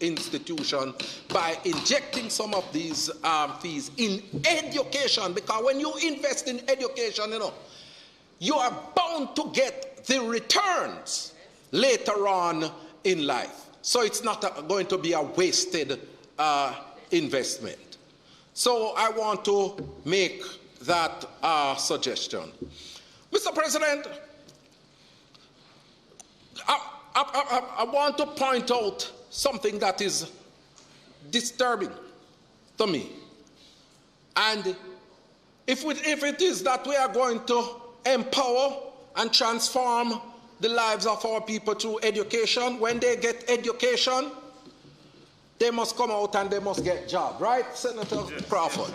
[SPEAKER 6] institutions by injecting some of these fees in education, because when you invest in education, you know, you are bound to get the returns later on in life. So it's not going to be a wasted investment. So I want to make that suggestion. Mr. President, I want to point out something that is disturbing to me. And if it is that we are going to empower and transform the lives of our people through education, when they get education, they must come out and they must get jobs, right, Senator Crawford?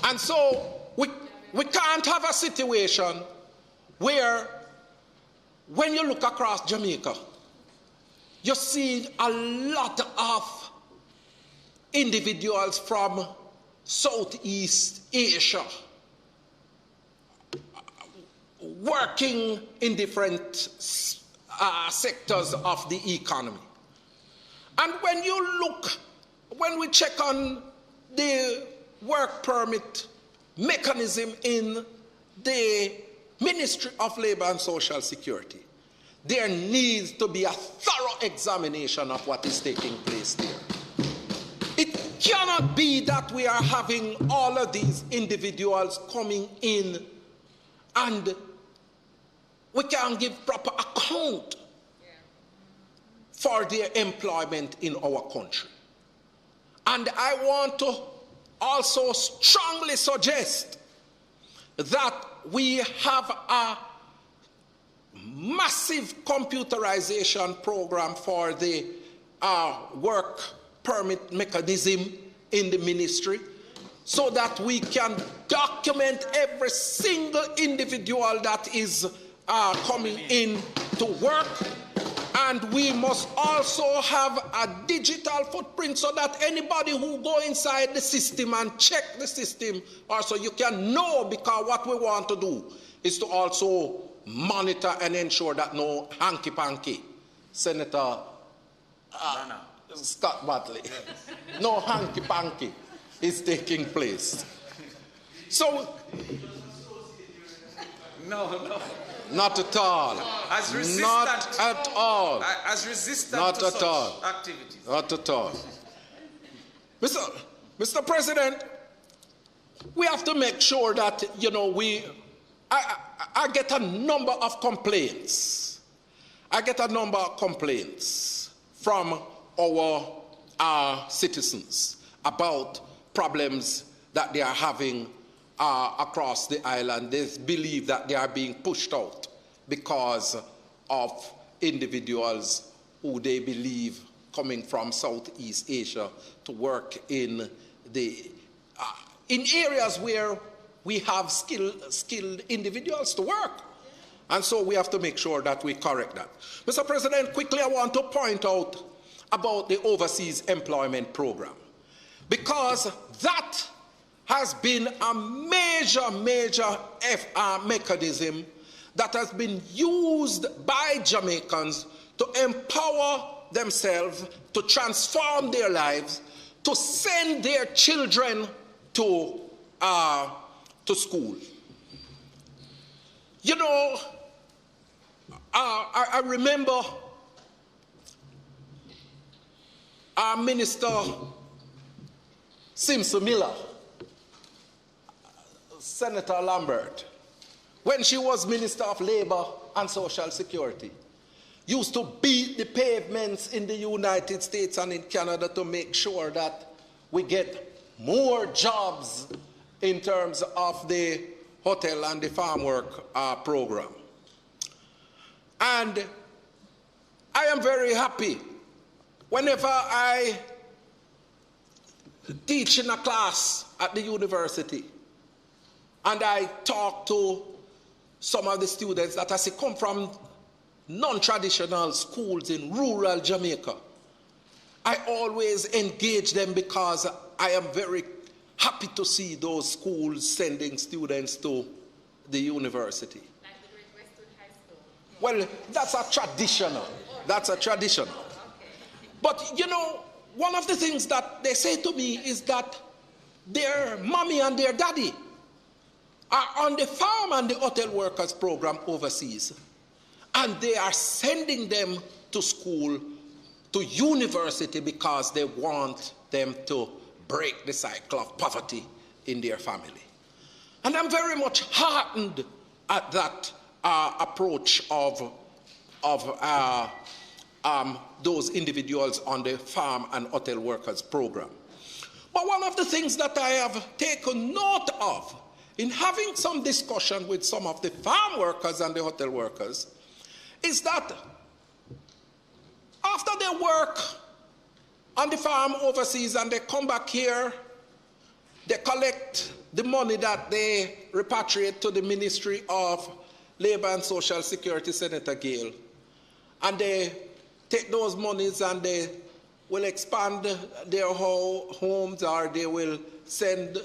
[SPEAKER 6] And so we can't have a situation where, when you look across Jamaica, you see a lot of individuals from Southeast Asia working in different sectors of the economy. And when we check on the work permit mechanism in the Ministry of Labor and Social Security, there needs to be a thorough examination of what is taking place there. It cannot be that we are having all of these individuals coming in and we can't give proper account for their employment in our country. And I want to also strongly suggest that we have a massive computerization program for the work permit mechanism in the ministry, so that we can document every single individual that is coming in to work. And we must also have a digital footprint so that anybody who go inside the system and check the system also you can know, because what we want to do is to also monitor and ensure that no hanky-panky, Senator Scott Batley, no hanky-panky is taking place. So, no. Not at all.
[SPEAKER 7] As resistant,
[SPEAKER 6] not at all.
[SPEAKER 7] As resistant
[SPEAKER 6] not
[SPEAKER 7] to
[SPEAKER 6] at
[SPEAKER 7] such
[SPEAKER 6] all.
[SPEAKER 7] activities.
[SPEAKER 6] Not at all. Mr. President, we have to make sure that, I get a number of complaints. From our citizens about problems that they are having across the island. They believe that they are being pushed out because of individuals who they believe coming from Southeast Asia to work in areas where we have skilled individuals to work. And so we have to make sure that we correct that. Mr. President, quickly I want to point out about the Overseas Employment Program, because that has been a major mechanism that has been used by Jamaicans to empower themselves, to transform their lives, to send their children to school. I remember our Minister Simpson Miller, Senator Lambert, when she was Minister of Labor and Social Security, used to beat the pavements in the United States and in Canada to make sure that we get more jobs in terms of the hotel and the farm work program. And I am very happy whenever I teach in a class at the university and I talk to some of the students that I see come from non-traditional schools in rural Jamaica. I always engage them because I am very happy to see those schools sending students to the university.
[SPEAKER 8] Like the Great Westwood High School.
[SPEAKER 6] Well, that's a traditional. That's a traditional. But, one of the things that they say to me is that their mommy and their daddy are on the farm and the hotel workers program overseas. And they are sending them to school, to university, because they want them to break the cycle of poverty in their family. And I'm very much heartened at that approach of those individuals on the farm and hotel workers program. But one of the things that I have taken note of in having some discussion with some of the farm workers and the hotel workers is that after they work on the farm overseas and they come back here, they collect the money that they repatriate to the Ministry of Labor and Social Security, Senator Gale, and they take those monies and they will expand their homes, or they will send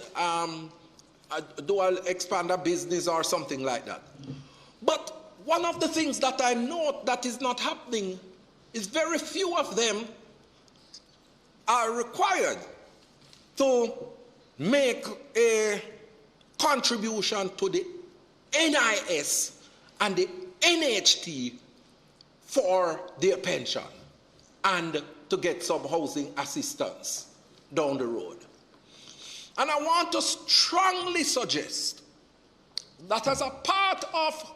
[SPEAKER 6] expand a business or something like that. But one of the things that I note that is not happening is very few of them are required to make a contribution to the NIS and the NHT for their pension and to get some housing assistance down the road. And I want to strongly suggest that as a part of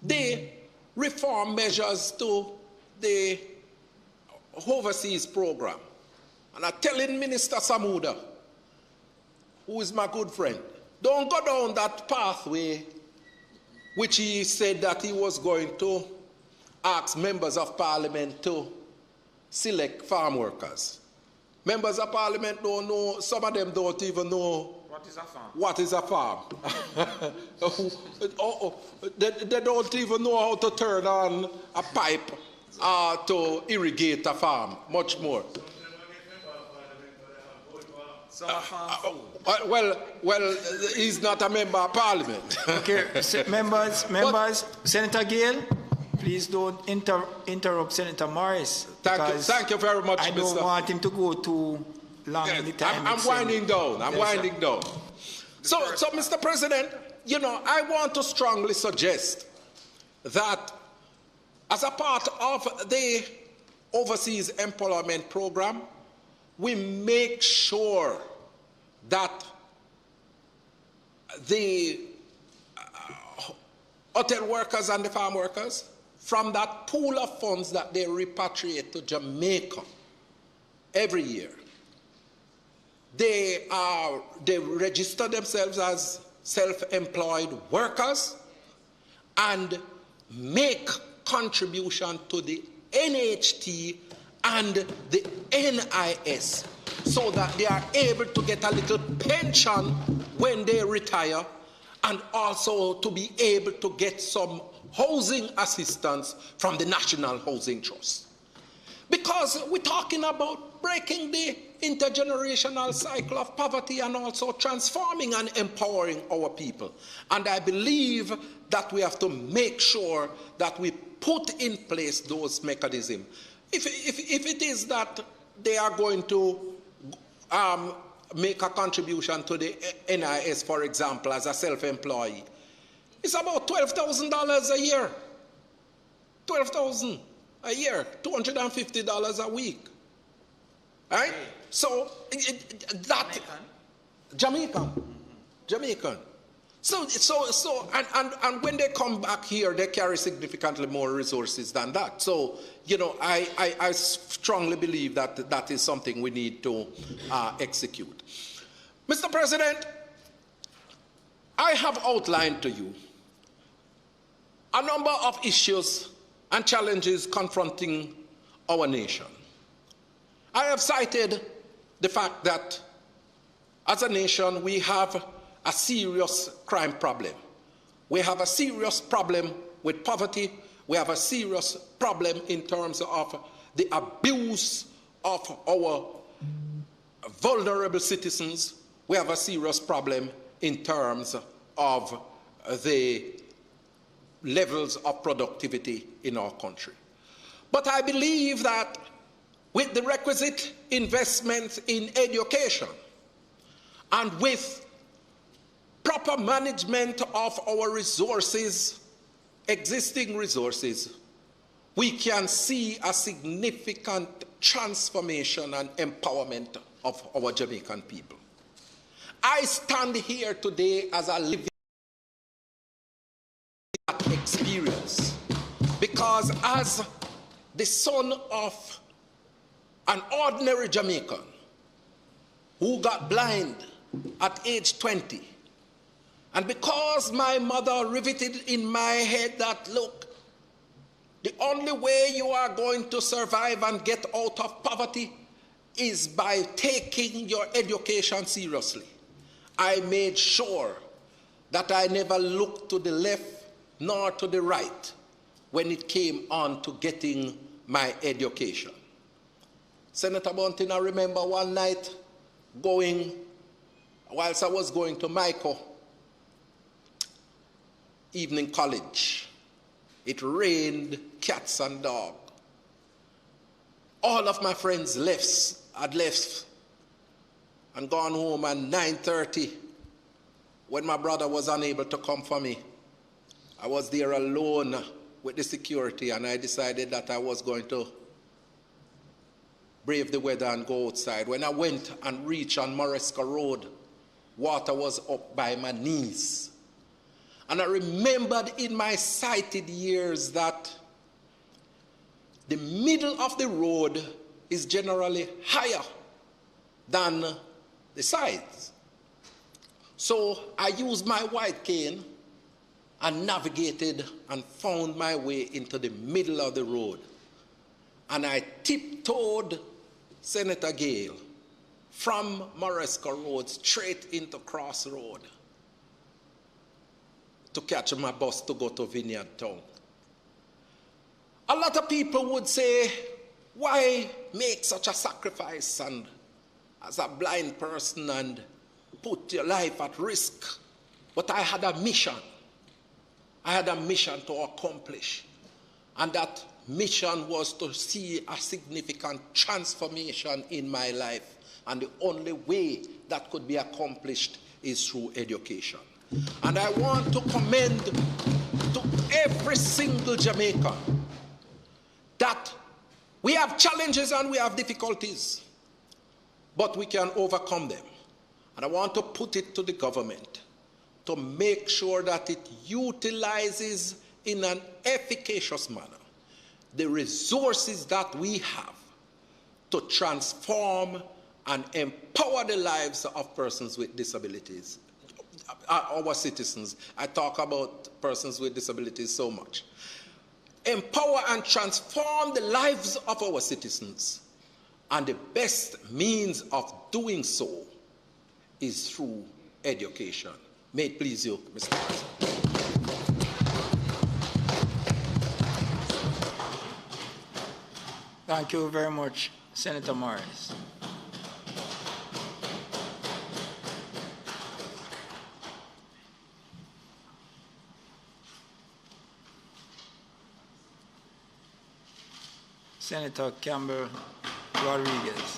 [SPEAKER 6] the reform measures to the overseas program, and I'm telling Minister Samuda, who is my good friend, don't go down that pathway which he said that he was going to ask members of parliament to select farm workers. Members of parliament don't know, some of them don't even know
[SPEAKER 2] What is a farm?
[SPEAKER 6] what is a farm. They don't even know how to turn on a pipe to irrigate a farm, much more. Well, he's not a member of parliament.
[SPEAKER 2] Okay, members, Senator Gale, please don't interrupt Senator Morris.
[SPEAKER 6] Thank you very much,
[SPEAKER 2] I don't want him to go too long in the time.
[SPEAKER 6] I'm winding down. I'm winding down. So, Mr. President, you know, I want to strongly suggest that as a part of the overseas employment program, we make sure that the hotel workers and the farm workers, from that pool of funds that they repatriate to Jamaica every year, they register themselves as self-employed workers and make contribution to the NHT and the NIS so that they are able to get a little pension when they retire and also to be able to get some housing assistance from the National Housing Trust. Because we're talking about breaking the intergenerational cycle of poverty and also transforming and empowering our people. And I believe that we have to make sure that we put in place those mechanisms. If it is that they are going to make a contribution to the NIS, for example, as a self-employee, it's about $12,000 a year. $12,000 a year, $250 a week. Right? So that Jamaican. So and when they come back here, they carry significantly more resources than that. So, you know, I strongly believe that that is something we need to execute. Mr. President, I have outlined to you a number of issues and challenges confronting our nation. I have cited the fact that as a nation we have a serious crime problem. We have a serious problem with poverty. We have a serious problem in terms of the abuse of our vulnerable citizens. We have a serious problem in terms of the levels of productivity in our country. But I believe that with the requisite investments in education and with proper management of our resources, existing resources, we can see a significant transformation and empowerment of our Jamaican people. I stand here today as a living experience because as the son of an ordinary Jamaican who got blind at age 20, and because my mother riveted in my head that, look, the only way you are going to survive and get out of poverty is by taking your education seriously, I made sure that I never looked to the left nor to the right when it came on to getting my education. Senator Bunting, I remember one night whilst I was going to Michael Evening College, It rained cats and dogs. All of my friends had left and gone home at 9:30 when my brother was unable to come for me. I was there alone with the security, and I decided that I was going to brave the weather and go outside. When I went and reached on Moresca Road, water was up by my knees. And I remembered in my sighted years that the middle of the road is generally higher than the sides. So I used my white cane and navigated and found my way into the middle of the road. And I tiptoed Senator Gale from Moresca Road straight into Cross Road to catch my bus to go to Vineyard Town. A lot of people would say, why make such a sacrifice and as a blind person and put your life at risk? But I had a mission. I had a mission to accomplish. And that mission was to see a significant transformation in my life. And the only way that could be accomplished is through education. And I want to commend to every single Jamaican that we have challenges and we have difficulties, but we can overcome them. And I want to put it to the government to make sure that it utilizes in an efficacious manner the resources that we have to transform and empower the lives of persons with disabilities. Our citizens. I talk about persons with disabilities so much. Empower and transform the lives of our citizens. And the best means of doing so is through education. May it please you, Mr. President.
[SPEAKER 2] Thank you very much, Senator Morris. Senator Campbell-Rodriques.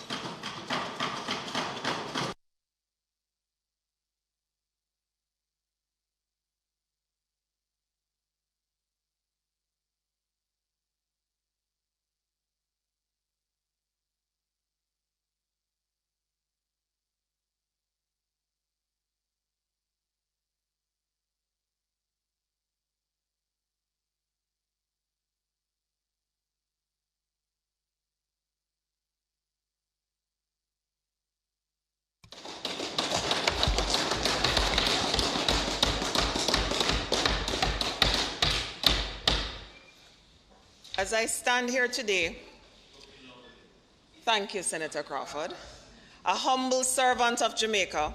[SPEAKER 7] As I stand here today, thank you, Senator Crawford, a humble servant of Jamaica,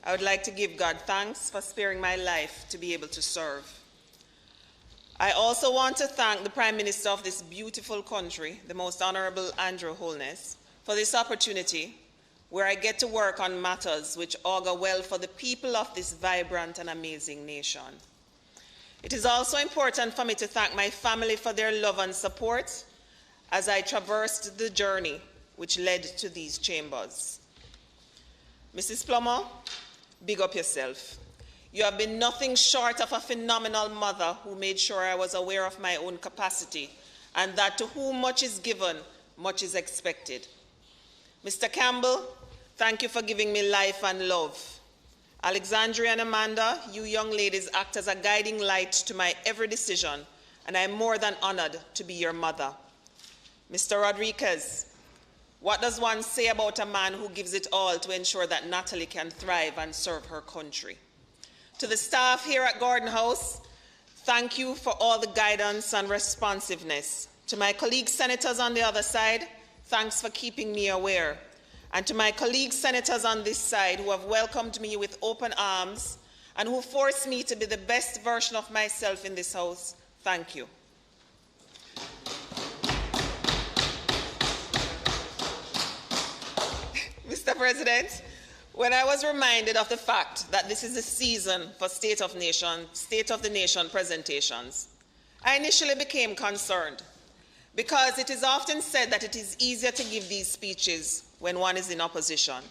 [SPEAKER 7] I would like to give God thanks for sparing my life to be able to serve. I also want to thank the Prime Minister of this beautiful country, the Most Honorable Andrew Holness, for this opportunity where I get to work on matters which augur well for the people of this vibrant and amazing nation. It is also important for me to thank my family for their love and support as I traversed the journey which led to these chambers. Mrs. Plummer, big up yourself. You have been nothing short of a phenomenal mother who made sure I was aware of my own capacity and that to whom much is given, much is expected. Mr. Campbell, thank you for giving me life and love. Alexandria and Amanda, you young ladies act as a guiding light to my every decision, and I am more than honored to be your mother. Mr. Rodriguez, what does one say about a man who gives it all to ensure that Natalie can thrive and serve her country? To the staff here at Gordon House, thank you for all the guidance and responsiveness. To my colleague senators on the other side, thanks for keeping me aware. And to my colleague senators on this side who have welcomed me with open arms and who forced me to be the best version of myself in this House, thank you. Mr. President, when I was reminded of the fact that this is the season for State of the Nation presentations, I initially became concerned because it is often said that it is easier to give these speeches when one is in opposition.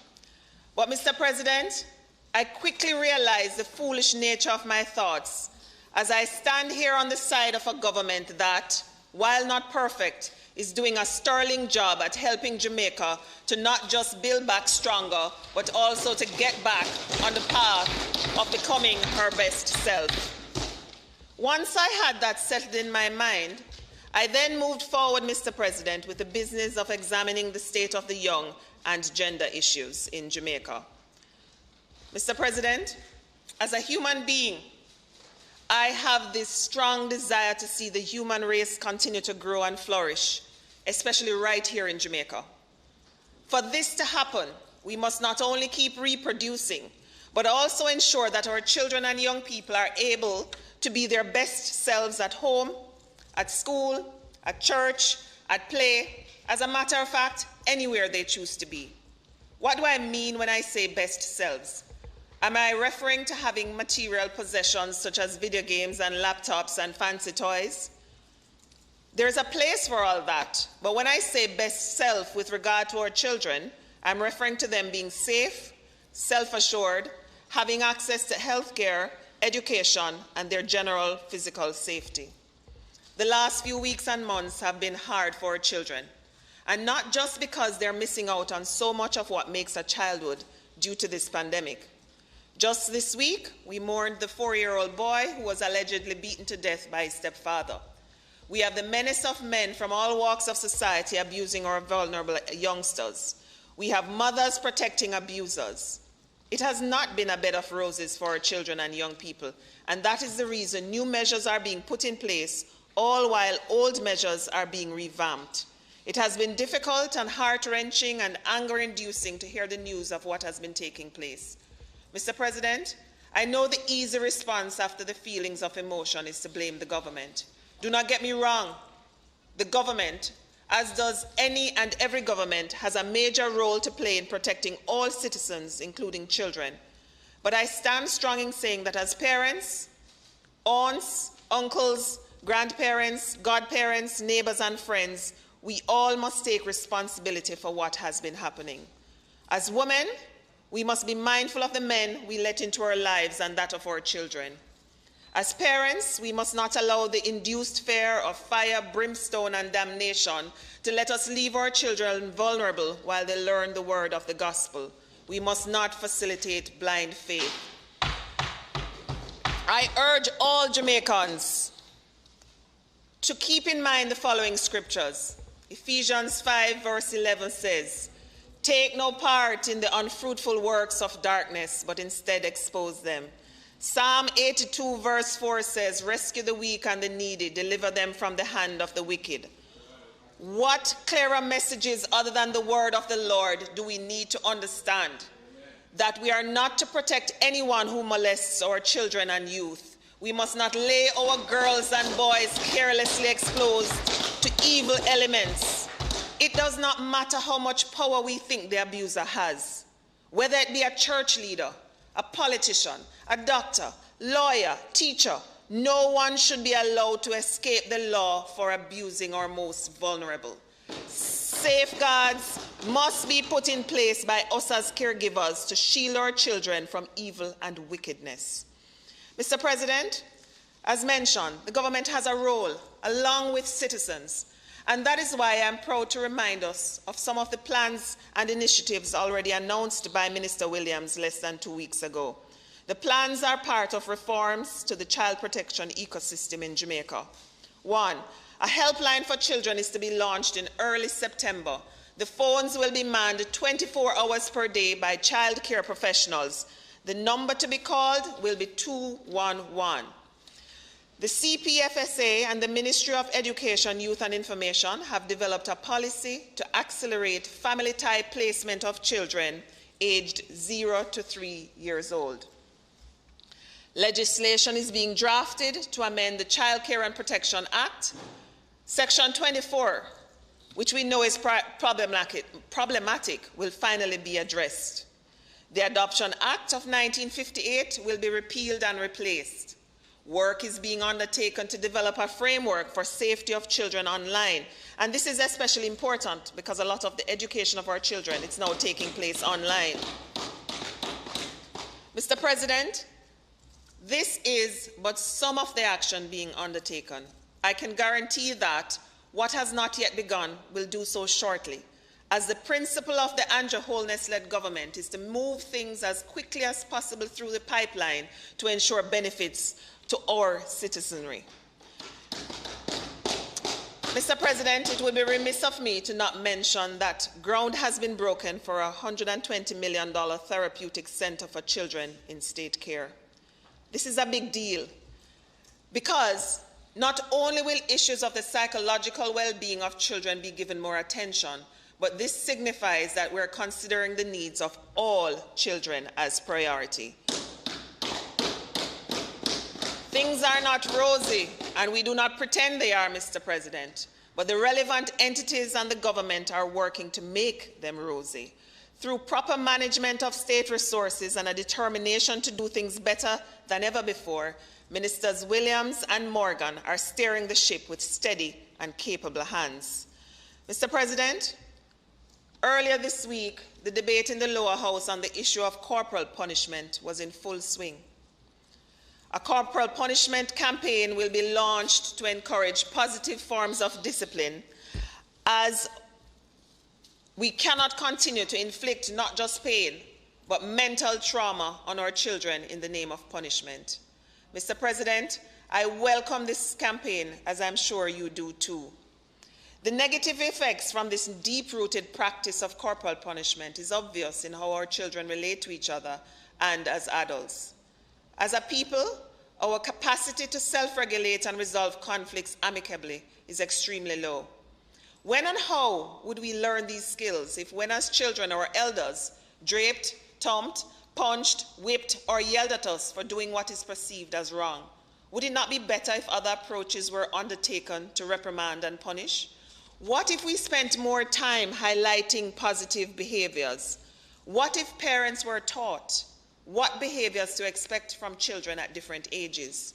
[SPEAKER 7] But, Mr. President, I quickly realized the foolish nature of my thoughts as I stand here on the side of a government that, while not perfect, is doing a sterling job at helping Jamaica to not just build back stronger, but also to get back on the path of becoming her best self. Once I had that settled in my mind, I then moved forward, Mr. President, with the business of examining the state of the young and gender issues in Jamaica. Mr. President, as a human being, I have this strong desire to see the human race continue to grow and flourish, especially right here in Jamaica. For this to happen, we must not only keep reproducing, but also ensure that our children and young people are able to be their best selves at home, at school, at church, at play, as a matter of fact, anywhere they choose to be. What do I mean when I say best selves? Am I referring to having material possessions such as video games and laptops and fancy toys? There's a place for all that, but when I say best self with regard to our children, I'm referring to them being safe, self-assured, having access to health care, education, and their general physical safety. The last few weeks and months have been hard for our children, and not just because they're missing out on so much of what makes a childhood due to this pandemic. Just this week, we mourned the 4-year-old boy who was allegedly beaten to death by his stepfather. We have the menace of men from all walks of society abusing our vulnerable youngsters. We have mothers protecting abusers. It has not been a bed of roses for our children and young people, and that is the reason new measures are being put in place, all while old measures are being revamped. It has been difficult and heart-wrenching and anger-inducing to hear the news of what has been taking place. Mr. President, I know the easy response after the feelings of emotion is to blame the government. Do not get me wrong. The government, as does any and every government, has a major role to play in protecting all citizens, including children. But I stand strong in saying that as parents, aunts, uncles, grandparents, godparents, neighbors, and friends, we all must take responsibility for what has been happening. As women, we must be mindful of the men we let into our lives and that of our children. As parents, we must not allow the induced fear of fire, brimstone, and damnation to let us leave our children vulnerable while they learn the word of the gospel. We must not facilitate blind faith. I urge all Jamaicans to keep in mind the following scriptures. Ephesians 5 verse 11 says, "Take no part in the unfruitful works of darkness, but instead expose them." Psalm 82 verse 4 says, "Rescue the weak and the needy, deliver them from the hand of the wicked." What clearer messages other than the word of the Lord do we need to understand? That we are not to protect anyone who molests our children and youth. We must not lay our girls and boys carelessly exposed to evil elements. It does not matter how much power we think the abuser has, whether it be a church leader, a politician, a doctor, lawyer, teacher. No one should be allowed to escape the law for abusing our most vulnerable. Safeguards must be put in place by us as caregivers to shield our children from evil and wickedness. Mr. President, as mentioned, the government has a role along with citizens. And that is why I am proud to remind us of some of the plans and initiatives already announced by Minister Williams less than 2 weeks ago. The plans are part of reforms to the child protection ecosystem in Jamaica. 1, a helpline for children is to be launched in early September. The phones will be manned 24 hours per day by child care professionals. The number to be called will be 211. The CPFSA and the Ministry of Education, Youth and Information have developed a policy to accelerate family-type placement of children aged 0 to 3 years old. Legislation is being drafted to amend the Child Care and Protection Act. Section 24, which we know is problematic, will finally be addressed. The Adoption Act of 1958 will be repealed and replaced. Work is being undertaken to develop a framework for safety of children online. And this is especially important because a lot of the education of our children is now taking place online. Mr. President, this is but some of the action being undertaken. I can guarantee that what has not yet begun will do so shortly, as the principle of the Andrew Holness-led government is to move things as quickly as possible through the pipeline to ensure benefits to our citizenry. Mr. President, it would be remiss of me to not mention that ground has been broken for a $120 million therapeutic center for children in state care. This is a big deal because not only will issues of the psychological well-being of children be given more attention, but this signifies that we're considering the needs of all children as priority. Things are not rosy, and we do not pretend they are, Mr. President, but the relevant entities and the government are working to make them rosy. Through proper management of state resources and a determination to do things better than ever before, Ministers Williams and Morgan are steering the ship with steady and capable hands. Mr. President, earlier this week, the debate in the lower house on the issue of corporal punishment was in full swing. A corporal punishment campaign will be launched to encourage positive forms of discipline, as we cannot continue to inflict not just pain, but mental trauma on our children in the name of punishment. Mr. President, I welcome this campaign, as I'm sure you do too. The negative effects from this deep-rooted practice of corporal punishment is obvious in how our children relate to each other and as adults. As a people, our capacity to self-regulate and resolve conflicts amicably is extremely low. When and how would we learn these skills if when as children our elders draped, thumped, punched, whipped, or yelled at us for doing what is perceived as wrong? Would it not be better if other approaches were undertaken to reprimand and punish? What if we spent more time highlighting positive behaviors? What if parents were taught what behaviors to expect from children at different ages?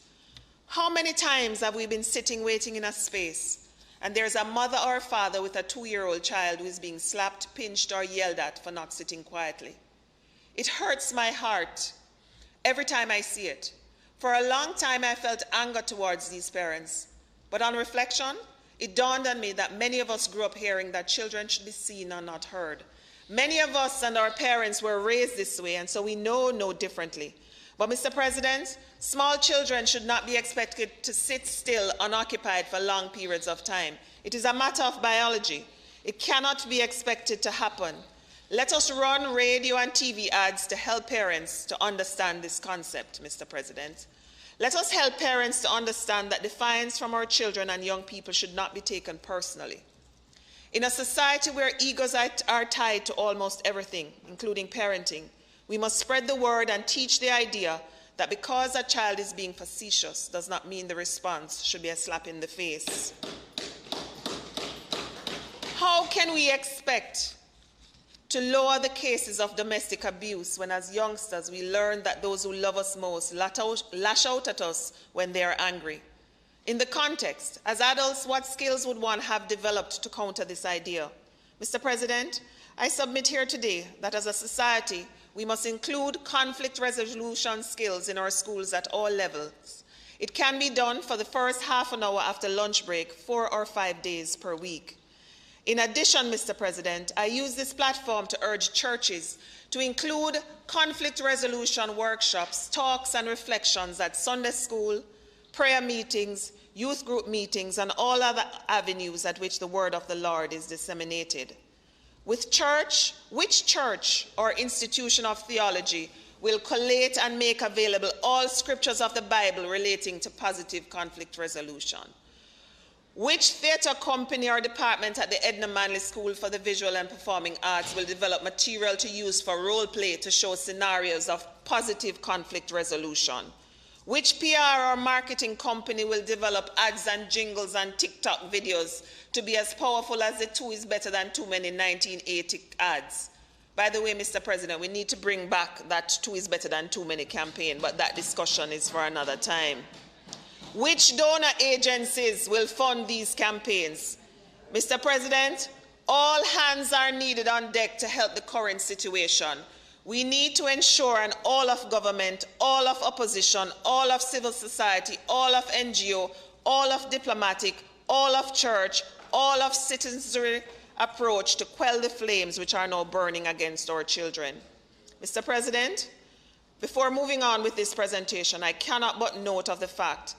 [SPEAKER 7] How many times have we been sitting waiting in a space and there's a mother or a father with a 2-year-old child who is being slapped, pinched, or yelled at for not sitting quietly? It hurts my heart every time I see it. For a long time, I felt anger towards these parents. But on reflection, it dawned on me that many of us grew up hearing that children should be seen and not heard. Many of us and our parents were raised this way, and so we know no differently. But, Mr. President, small children should not be expected to sit still unoccupied for long periods of time. It is a matter of biology. It cannot be expected to happen. Let us run radio and TV ads to help parents to understand this concept, Mr. President. Let us help parents to understand that defiance from our children and young people should not be taken personally. In a society where egos are tied to almost everything, including parenting, we must spread the word and teach the idea that because a child is being facetious does not mean the response should be a slap in the face. How can we expect to lower the cases of domestic abuse when as youngsters we learn that those who love us most lash out at us when they are angry? In the context, as adults, what skills would one have developed to counter this idea? Mr. President, I submit here today that as a society, we must include conflict resolution skills in our schools at all levels. It can be done for the first half an hour after lunch break, 4 or 5 days per week. In addition, Mr. President, I use this platform to urge churches to include conflict resolution workshops, talks, and reflections at Sunday school, prayer meetings, youth group meetings, and all other avenues at which the word of the Lord is disseminated. Which church or institution of theology will collate and make available all scriptures of the Bible relating to positive conflict resolution? Which theatre company or department at the Edna Manley School for the Visual and Performing Arts will develop material to use for role play to show scenarios of positive conflict resolution? Which PR or marketing company will develop ads and jingles and TikTok videos to be as powerful as the two is better than too many 1980 ads? By the way, Mr. President, we need to bring back that two is better than too many campaign, but that discussion is for another time. Which donor agencies will fund these campaigns? Mr. President, all hands are needed on deck to help the current situation. We need to ensure an all of government, all of opposition, all of civil society, all of NGO, all of diplomatic, all of church, all of citizenry approach to quell the flames which are now burning against our children. Mr. President, before moving on with this presentation, I cannot but note of the fact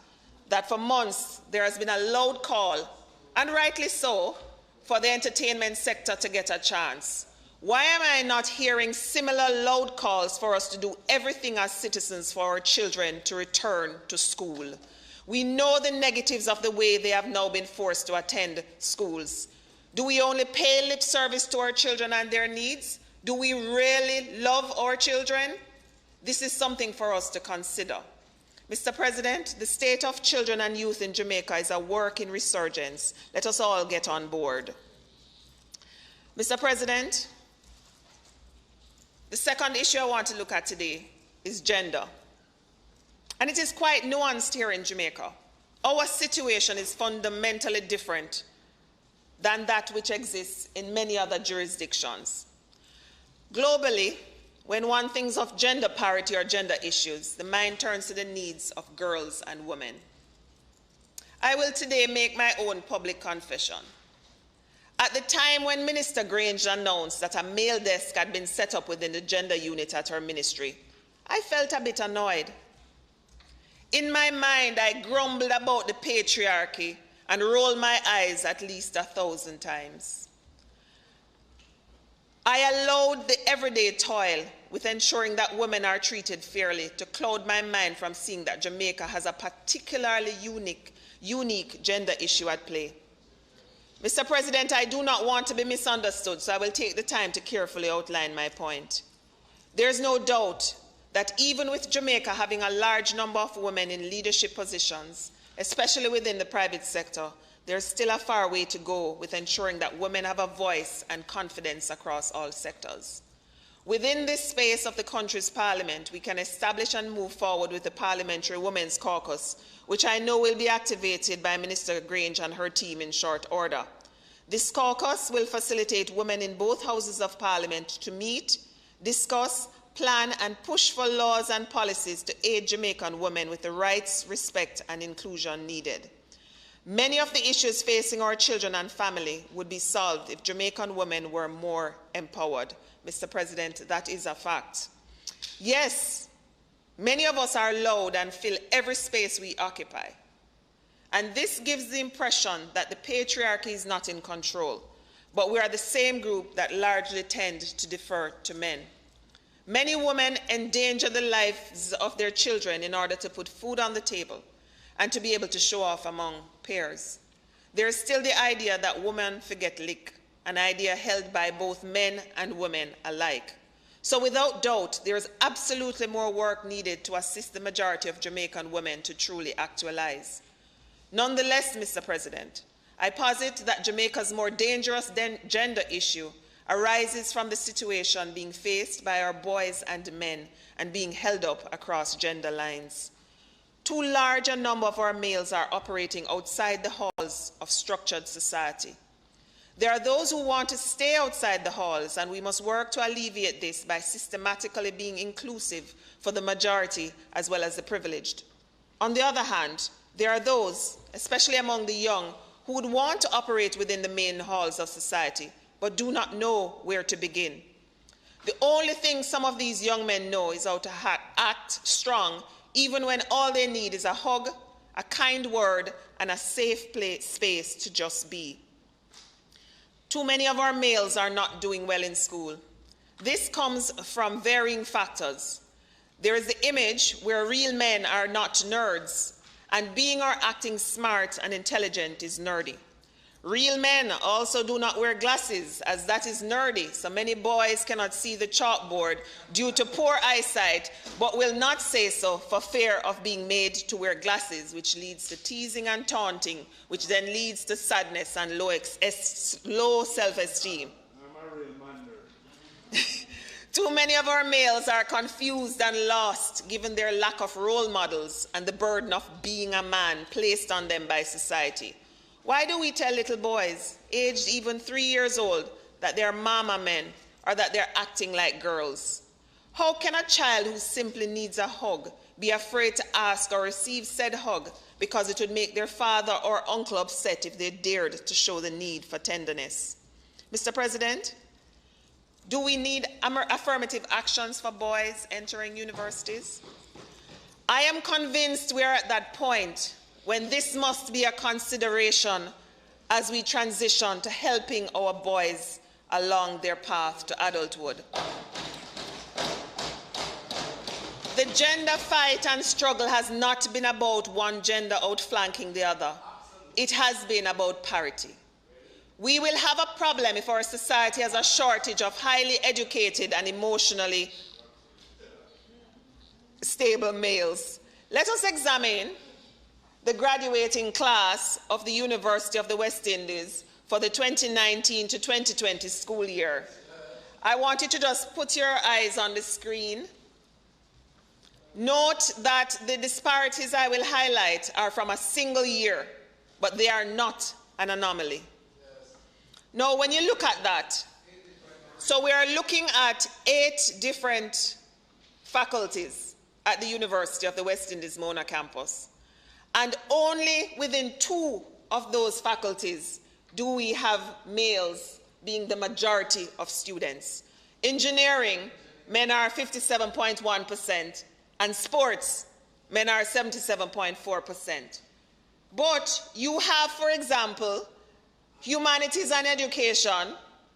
[SPEAKER 7] that for months there has been a loud call, and rightly so, for the entertainment sector to get a chance. Why am I not hearing similar loud calls for us to do everything as citizens for our children to return to school? We know the negatives of the way they have now been forced to attend schools. Do we only pay lip service to our children and their needs? Do we really love our children? This is something for us to consider. Mr. President, the state of children and youth in Jamaica is a work in resurgence. Let us all get on board. Mr. President, the second issue I want to look at today is gender. And it is quite nuanced here in Jamaica. Our situation is fundamentally different than that which exists in many other jurisdictions. Globally, when one thinks of gender parity or gender issues, the mind turns to the needs of girls and women. I will today make my own public confession. At the time when Minister Grange announced that a male desk had been set up within the gender unit at her ministry, I felt a bit annoyed. In my mind, I grumbled about the patriarchy and rolled my eyes at least 1,000 times. I allowed the everyday toil with ensuring that women are treated fairly to cloud my mind from seeing that Jamaica has a particularly unique gender issue at play. Mr. President, I do not want to be misunderstood, so I will take the time to carefully outline my point. There is no doubt that even with Jamaica having a large number of women in leadership positions, especially within the private sector, there is still a far way to go with ensuring that women have a voice and confidence across all sectors. Within this space of the country's parliament, we can establish and move forward with the Parliamentary Women's Caucus, which I know will be activated by Minister Grange and her team in short order. This caucus will facilitate women in both houses of parliament to meet, discuss, plan and push for laws and policies to aid Jamaican women with the rights, respect and inclusion needed. Many of the issues facing our children and family would be solved if Jamaican women were more empowered. Mr. President, that is a fact. Yes, many of us are loud and fill every space we occupy. And this gives the impression that the patriarchy is not in control, but we are the same group that largely tend to defer to men. Many women endanger the lives of their children in order to put food on the table and to be able to show off among peers. There is still the idea that women forget lick, an idea held by both men and women alike. So without doubt, there is absolutely more work needed to assist the majority of Jamaican women to truly actualize. Nonetheless, Mr. President, I posit that Jamaica's more dangerous gender issue arises from the situation being faced by our boys and men and being held up across gender lines. Too large a number of our males are operating outside the halls of structured society. There are those who want to stay outside the halls, and we must work to alleviate this by systematically being inclusive for the majority as well as the privileged. On the other hand, there are those, especially among the young, who would want to operate within the main halls of society, but do not know where to begin. The only thing some of these young men know is how to act strong, even when all they need is a hug, a kind word, and a safe space to just be. Too many of our males are not doing well in school. This comes from varying factors. There is the image where real men are not nerds, and being or acting smart and intelligent is nerdy. Real men also do not wear glasses, as that is nerdy, so many boys cannot see the chalkboard due to poor eyesight, but will not say so for fear of being made to wear glasses, which leads to teasing and taunting, which then leads to sadness and low self-esteem. Too many of our males are confused and lost given their lack of role models and the burden of being a man placed on them by society. Why do we tell little boys, aged even 3 years old, that they're mama men or that they're acting like girls? How can a child who simply needs a hug be afraid to ask or receive said hug because it would make their father or uncle upset if they dared to show the need for tenderness? Mr. President, do we need affirmative actions for boys entering universities? I am convinced we are at that point when this must be a consideration as we transition to helping our boys along their path to adulthood. The gender fight and struggle has not been about one gender outflanking the other. It has been about parity. We will have a problem if our society has a shortage of highly educated and emotionally stable males. Let us examine the graduating class of the University of the West Indies for the 2019 to 2020 school year. I want you to just put your eyes on the screen. Note that the disparities I will highlight are from a single year, but they are not an anomaly. Now, when you look at that, so we are looking at 8 different faculties at the University of the West Indies Mona campus. And only within 2 of those faculties do we have males being the majority of students. Engineering, men are 57.1%, and sports, men are 77.4%. But you have, for example, humanities and education,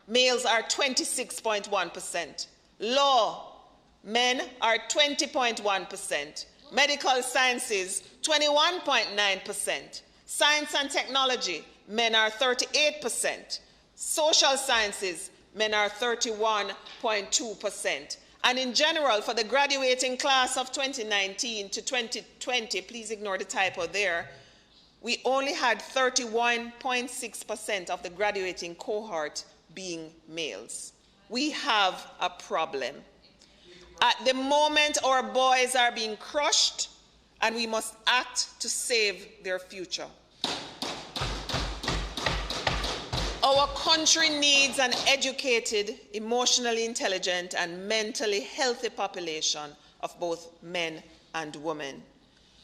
[SPEAKER 7] males are 26.1%. Law, men are 20.1%. Medical sciences, 21.9%. Science and technology, men are 38%. Social sciences, men are 31.2%. And in general, for the graduating class of 2019 to 2020, please ignore the typo there, we only had 31.6% of the graduating cohort being males. We have a problem. At the moment, our boys are being crushed, and we must act to save their future. Our country needs an educated, emotionally intelligent, and mentally healthy population of both men and women.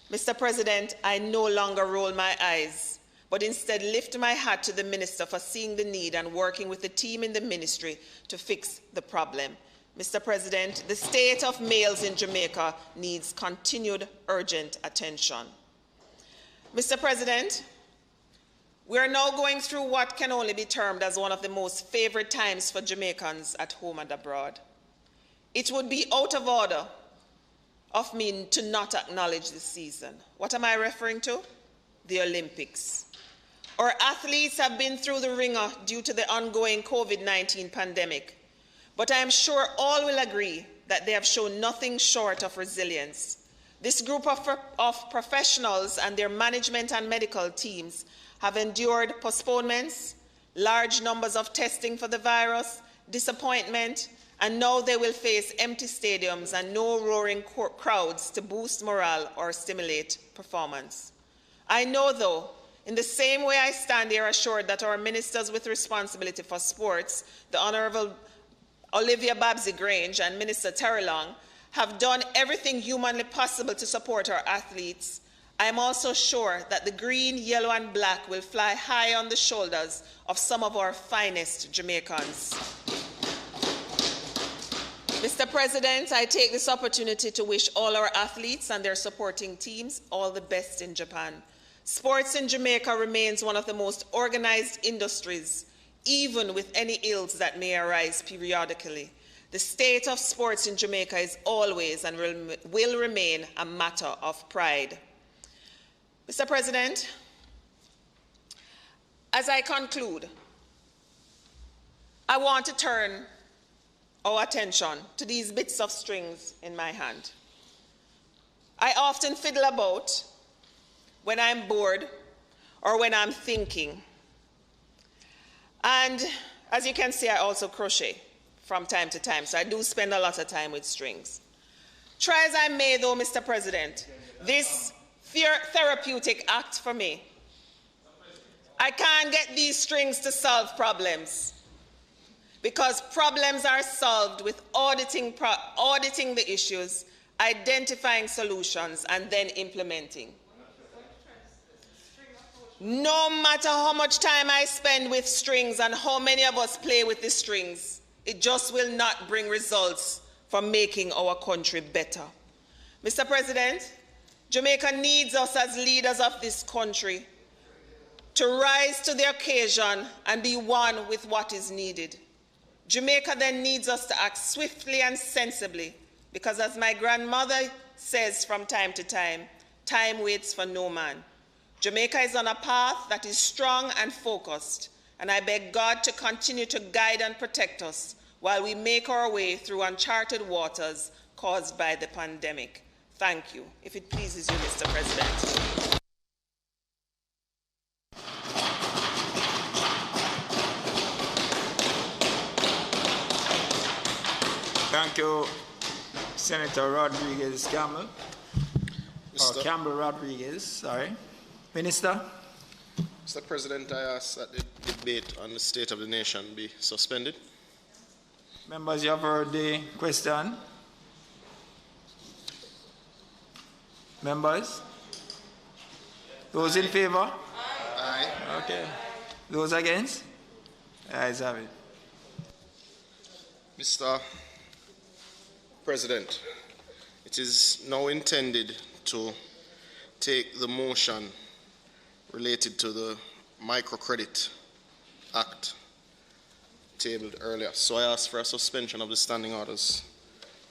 [SPEAKER 7] Mr. President, I no longer roll my eyes, but instead lift my hat to the Minister for seeing the need and working with the team in the ministry to fix the problem. Mr. President, the state of males in Jamaica needs continued urgent attention. Mr. President, we are now going through what can only be termed as one of the most favored times for Jamaicans at home and abroad. It would be out of order of me to not acknowledge this season. What am I referring to? The Olympics. Our athletes have been through the ringer due to the ongoing COVID-19 pandemic, but I am sure all will agree that they have shown nothing short of resilience. This group of professionals and their management and medical teams have endured postponements, large numbers of testing for the virus, disappointment, and now they will face empty stadiums and no roaring crowds to boost morale or stimulate performance. I know, though, in the same way I stand here assured that our ministers with responsibility for sports, the Honourable Olivia Babsy-Grange and Minister Terry Long, have done everything humanly possible to support our athletes, I am also sure that the green, yellow, and black will fly high on the shoulders of some of our finest Jamaicans. Mr. President, I take this opportunity to wish all our athletes and their supporting teams all the best in Japan. Sports in Jamaica remains one of the most organized industries, even with any ills that may arise periodically. The state of sports in Jamaica is always and will remain a matter of pride. Mr. President, as I conclude, I want to turn our attention to these bits of strings in my hand. I often fiddle about when I'm bored or when I'm thinking. And as you can see, I also crochet from time to time, so I do spend a lot of time with strings. Try as I may, though, Mr. President, this therapeutic act for me. I can't get these strings to solve problems, because problems are solved with auditing the issues, identifying solutions, and then implementing. No matter how much time I spend with strings and how many of us play with the strings, it just will not bring results for making our country better. Mr. President, Jamaica needs us as leaders of this country to rise to the occasion and be one with what is needed. Jamaica then needs us to act swiftly and sensibly, because as my grandmother says from time to time, time waits for no man. Jamaica is on a path that is strong and focused, and I beg God to continue to guide and protect us while we make our way through uncharted waters caused by the pandemic. Thank you. If it pleases you, Mr. President.
[SPEAKER 2] Thank you, Senator Rodriguez Campbell. Or Campbell-Rodriques, sorry. Minister.
[SPEAKER 4] Mr. President, I ask that the debate on the state of the nation be suspended.
[SPEAKER 2] Members, you have heard the question. Members? Those in favor?
[SPEAKER 4] Aye.
[SPEAKER 2] Okay. Those against? Ayes have it.
[SPEAKER 4] Mr. President, it is now intended to take the motion related to the Microcredit Act tabled earlier. So I ask for a suspension of the standing orders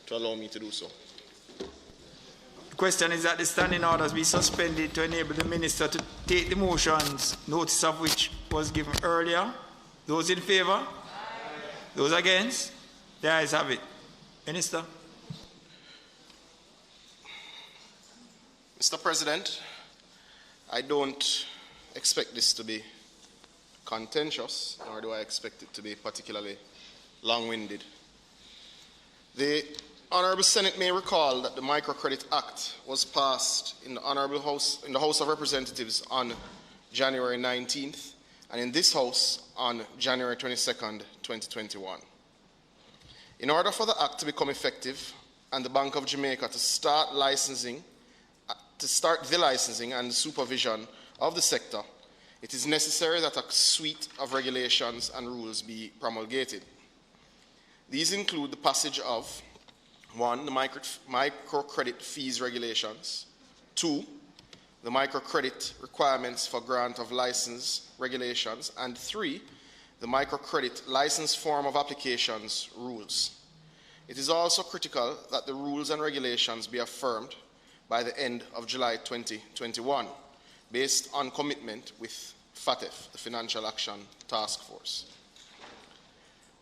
[SPEAKER 4] to allow me to do so.
[SPEAKER 2] The question is that the standing orders be suspended to enable the minister to take the motions, notice of which was given earlier. Those in favor? Aye. Those against? The ayes have it. Minister.
[SPEAKER 4] Mr. President, I don't expect this to be contentious, nor do I expect it to be particularly long-winded. The Honourable Senate may recall that the Microcredit Act was passed in the House of Representatives on January 19th, and in this House on January 22nd, 2021. In order for the Act to become effective and the Bank of Jamaica to start the licensing and supervision of the sector, it is necessary that a suite of regulations and rules be promulgated. These include the passage of 1. The microcredit fees regulations, 2. The microcredit requirements for grant of license regulations, and 3. The microcredit license form of applications rules. It is also critical that the rules and regulations be affirmed by the end of July 2021, based on commitment with FATF, the Financial Action Task Force.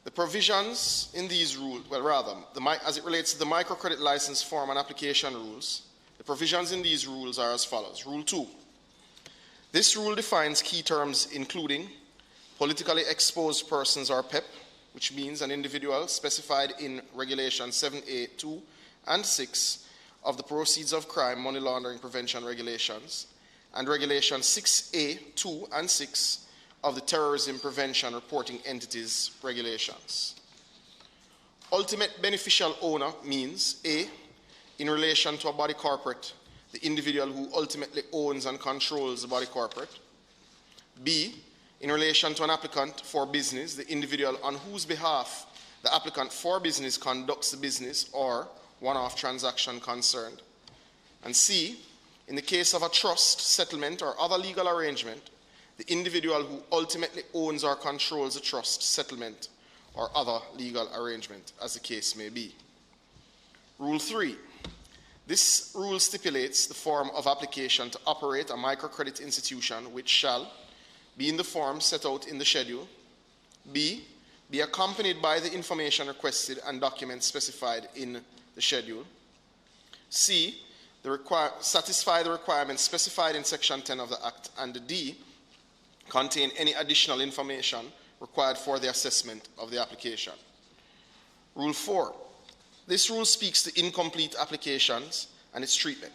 [SPEAKER 4] The provisions in these rules, as it relates to the microcredit license form and application rules, the provisions in these rules are as follows. Rule 2. This rule defines key terms including politically exposed persons, or PEP, which means an individual specified in Regulation 7A, 2 and 6 of the Proceeds of Crime Money Laundering Prevention Regulations, and Regulation 6A, 2 and 6 of the Terrorism Prevention Reporting Entities Regulations. Ultimate beneficial owner means A, in relation to a body corporate, the individual who ultimately owns and controls the body corporate. B, in relation to an applicant for business, the individual on whose behalf the applicant for business conducts the business or one-off transaction concerned. And C, in the case of a trust, settlement, or other legal arrangement, the individual who ultimately owns or controls the trust, settlement, or other legal arrangement, as the case may be. Rule 3. This rule stipulates the form of application to operate a microcredit institution, which shall be in the form set out in the schedule. B, be accompanied by the information requested and documents specified in the schedule. C, satisfy the requirements specified in Section 10 of the Act. And D, contain any additional information required for the assessment of the application. Rule 4. This rule speaks to incomplete applications and its treatment.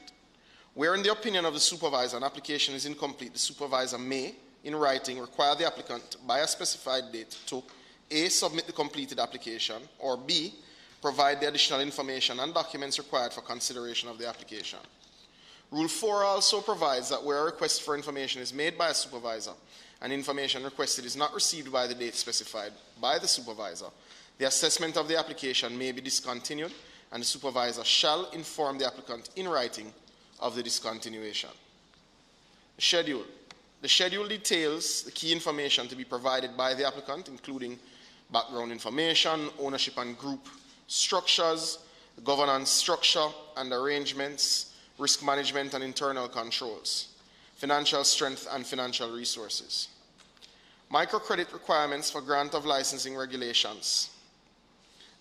[SPEAKER 4] Where in the opinion of the supervisor an application is incomplete, the supervisor may, in writing, require the applicant by a specified date to A. Submit the completed application, or B. Provide the additional information and documents required for consideration of the application. Rule 4 also provides that where a request for information is made by a supervisor and information requested is not received by the date specified by the supervisor, the assessment of the application may be discontinued and the supervisor shall inform the applicant in writing of the discontinuation. The schedule. The schedule details the key information to be provided by the applicant, including background information, ownership and group structures, the governance structure and arrangements, risk management and internal controls, financial strength and financial resources. Microcredit requirements for grant of licensing regulations.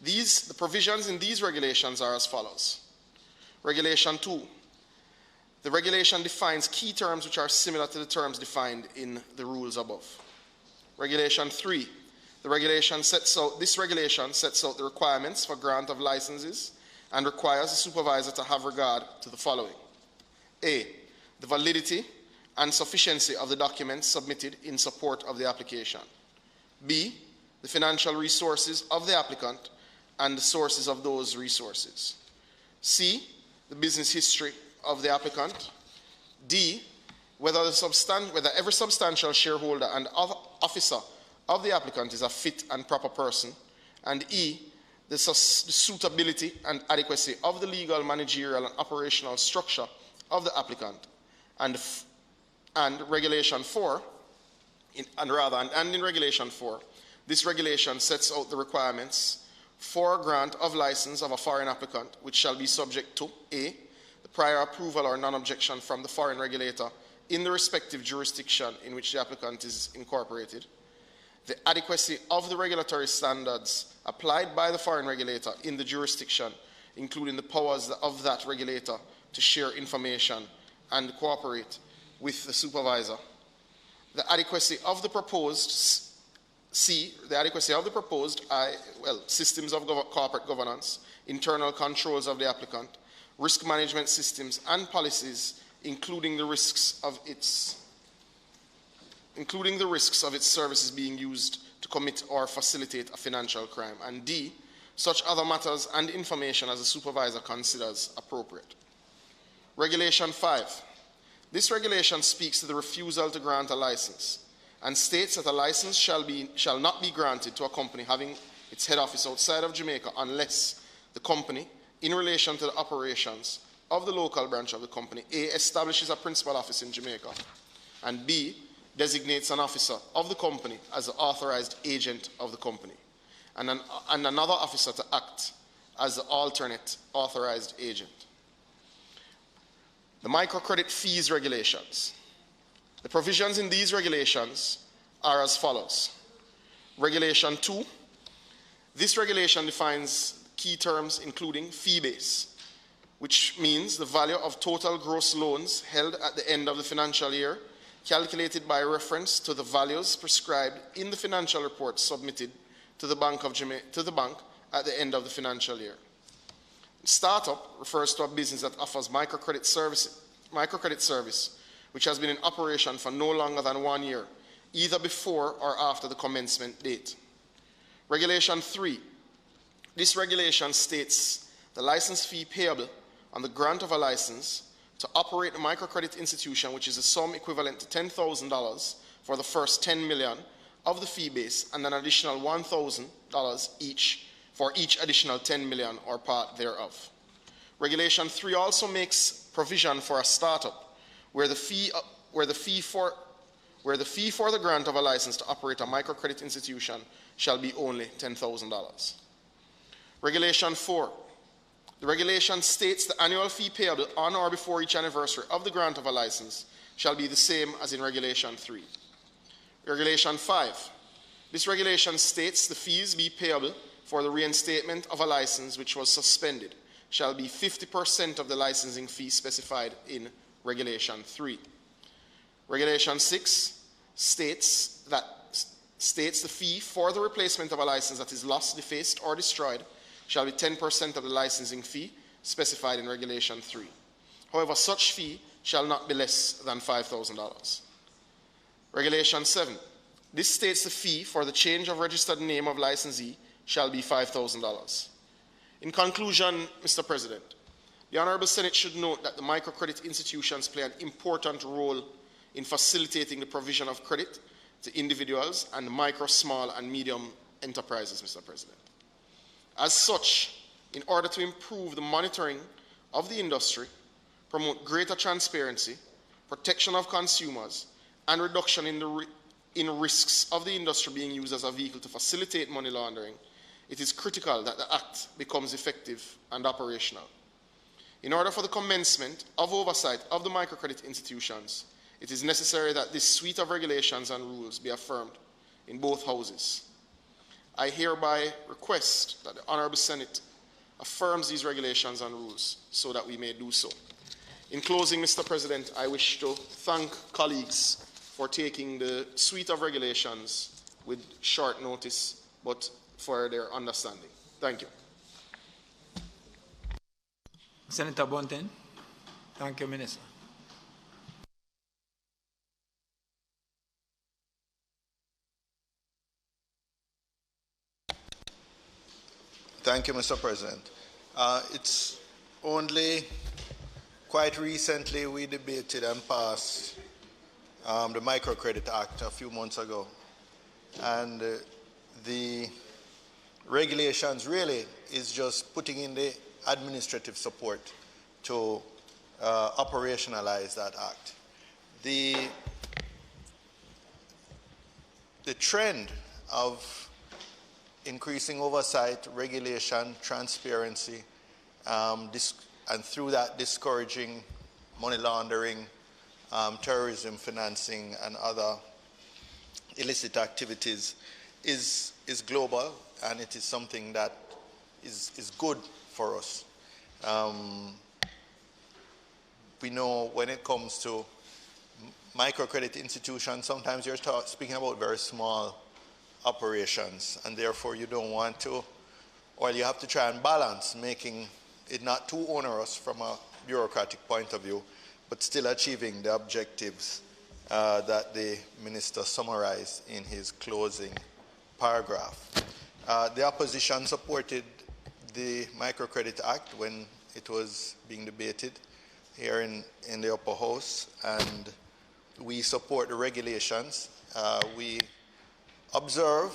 [SPEAKER 4] The provisions in these regulations are as follows. Regulation 2. The regulation defines key terms which are similar to the terms defined in the rules above. Regulation 3. This regulation sets out the requirements for grant of licenses and requires the supervisor to have regard to the following. A. The validity and sufficiency of the documents submitted in support of the application. B. The financial resources of the applicant and the sources of those resources. C. The business history of the applicant. D. Whether every substantial shareholder and officer of the applicant is a fit and proper person. And E. The suitability and adequacy of the legal, managerial, and operational structure of the applicant. And Regulation 4, in Regulation 4, this regulation sets out the requirements for grant of license of a foreign applicant, which shall be subject to A. The prior approval or non-objection from the foreign regulator in the respective jurisdiction in which the applicant is incorporated. The adequacy of the regulatory standards applied by the foreign regulator in the jurisdiction, including the powers of that regulator to share information and cooperate with the supervisor. The adequacy of the proposed systems of corporate governance, internal controls of the applicant, risk management systems and policies, including the risks of its services being used to commit or facilitate a financial crime. And D. Such other matters and information as the supervisor considers appropriate. Regulation 5. This regulation speaks to the refusal to grant a license and states that a license shall not be granted to a company having its head office outside of Jamaica unless the company, in relation to the operations of the local branch of the company, A. establishes a principal office in Jamaica, and B. designates an officer of the company as the authorized agent of the company, and another officer to act as the alternate authorized agent. The microcredit fees regulations. The provisions in these regulations are as follows. Regulation 2. This regulation defines key terms including fee base, which means the value of total gross loans held at the end of the financial year, calculated by reference to the values prescribed in the financial report submitted to the Bank at the end of the financial year. Startup refers to a business that offers microcredit service, which has been in operation for no longer than 1 year, either before or after the commencement date. Regulation 3. This regulation states the license fee payable on the grant of a license to operate a microcredit institution, which is a sum equivalent to $10,000 for the first $10 million of the fee base and an additional $1,000 each for each additional $10 million or part thereof. Regulation 3 also makes provision for a startup where the fee for the grant of a license to operate a microcredit institution shall be only $10,000. Regulation 4. The regulation states the annual fee payable on or before each anniversary of the grant of a license shall be the same as in Regulation 3. Regulation 5. This regulation states the fees be payable for the reinstatement of a license which was suspended shall be 50% of the licensing fee specified in Regulation 3. Regulation 6 states the fee for the replacement of a license that is lost, defaced, or destroyed shall be 10% of the licensing fee specified in Regulation 3. However, such fee shall not be less than $5,000. Regulation 7. This states the fee for the change of registered name of licensee shall be $5,000. In conclusion, Mr. President, the Honourable Senate should note that the microcredit institutions play an important role in facilitating the provision of credit to individuals and micro, small, and medium enterprises, Mr. President. As such, in order to improve the monitoring of the industry, promote greater transparency, protection of consumers, and reduction in risks of the industry being used as a vehicle to facilitate money laundering, it is critical that the Act becomes effective and operational. In order for the commencement of oversight of the microcredit institutions, it is necessary that this suite of regulations and rules be affirmed in both houses. I hereby request that the Honourable Senate affirms these regulations and rules so that we may do so. In closing, Mr. President, I wish to thank colleagues for taking the suite of regulations with short notice, but for their understanding. Thank you.
[SPEAKER 2] Senator Bunting. Thank you, Minister.
[SPEAKER 9] Thank you, Mr. President. It's only quite recently we debated and passed the Microcredit Act a few months ago. And the regulations really is just putting in the administrative support to operationalize that act. The trend of increasing oversight, regulation, transparency, and through that discouraging money laundering, terrorism financing, and other illicit activities is global, and it is something that is good for us. We know when it comes to microcredit institutions, sometimes you're speaking about very small operations, and therefore you don't want to, or you have to try and balance making it not too onerous from a bureaucratic point of view, but still achieving the objectives that the minister summarized in his closing paragraph. The opposition supported the Microcredit Act when it was being debated here in the upper house, and we support the regulations. We observe,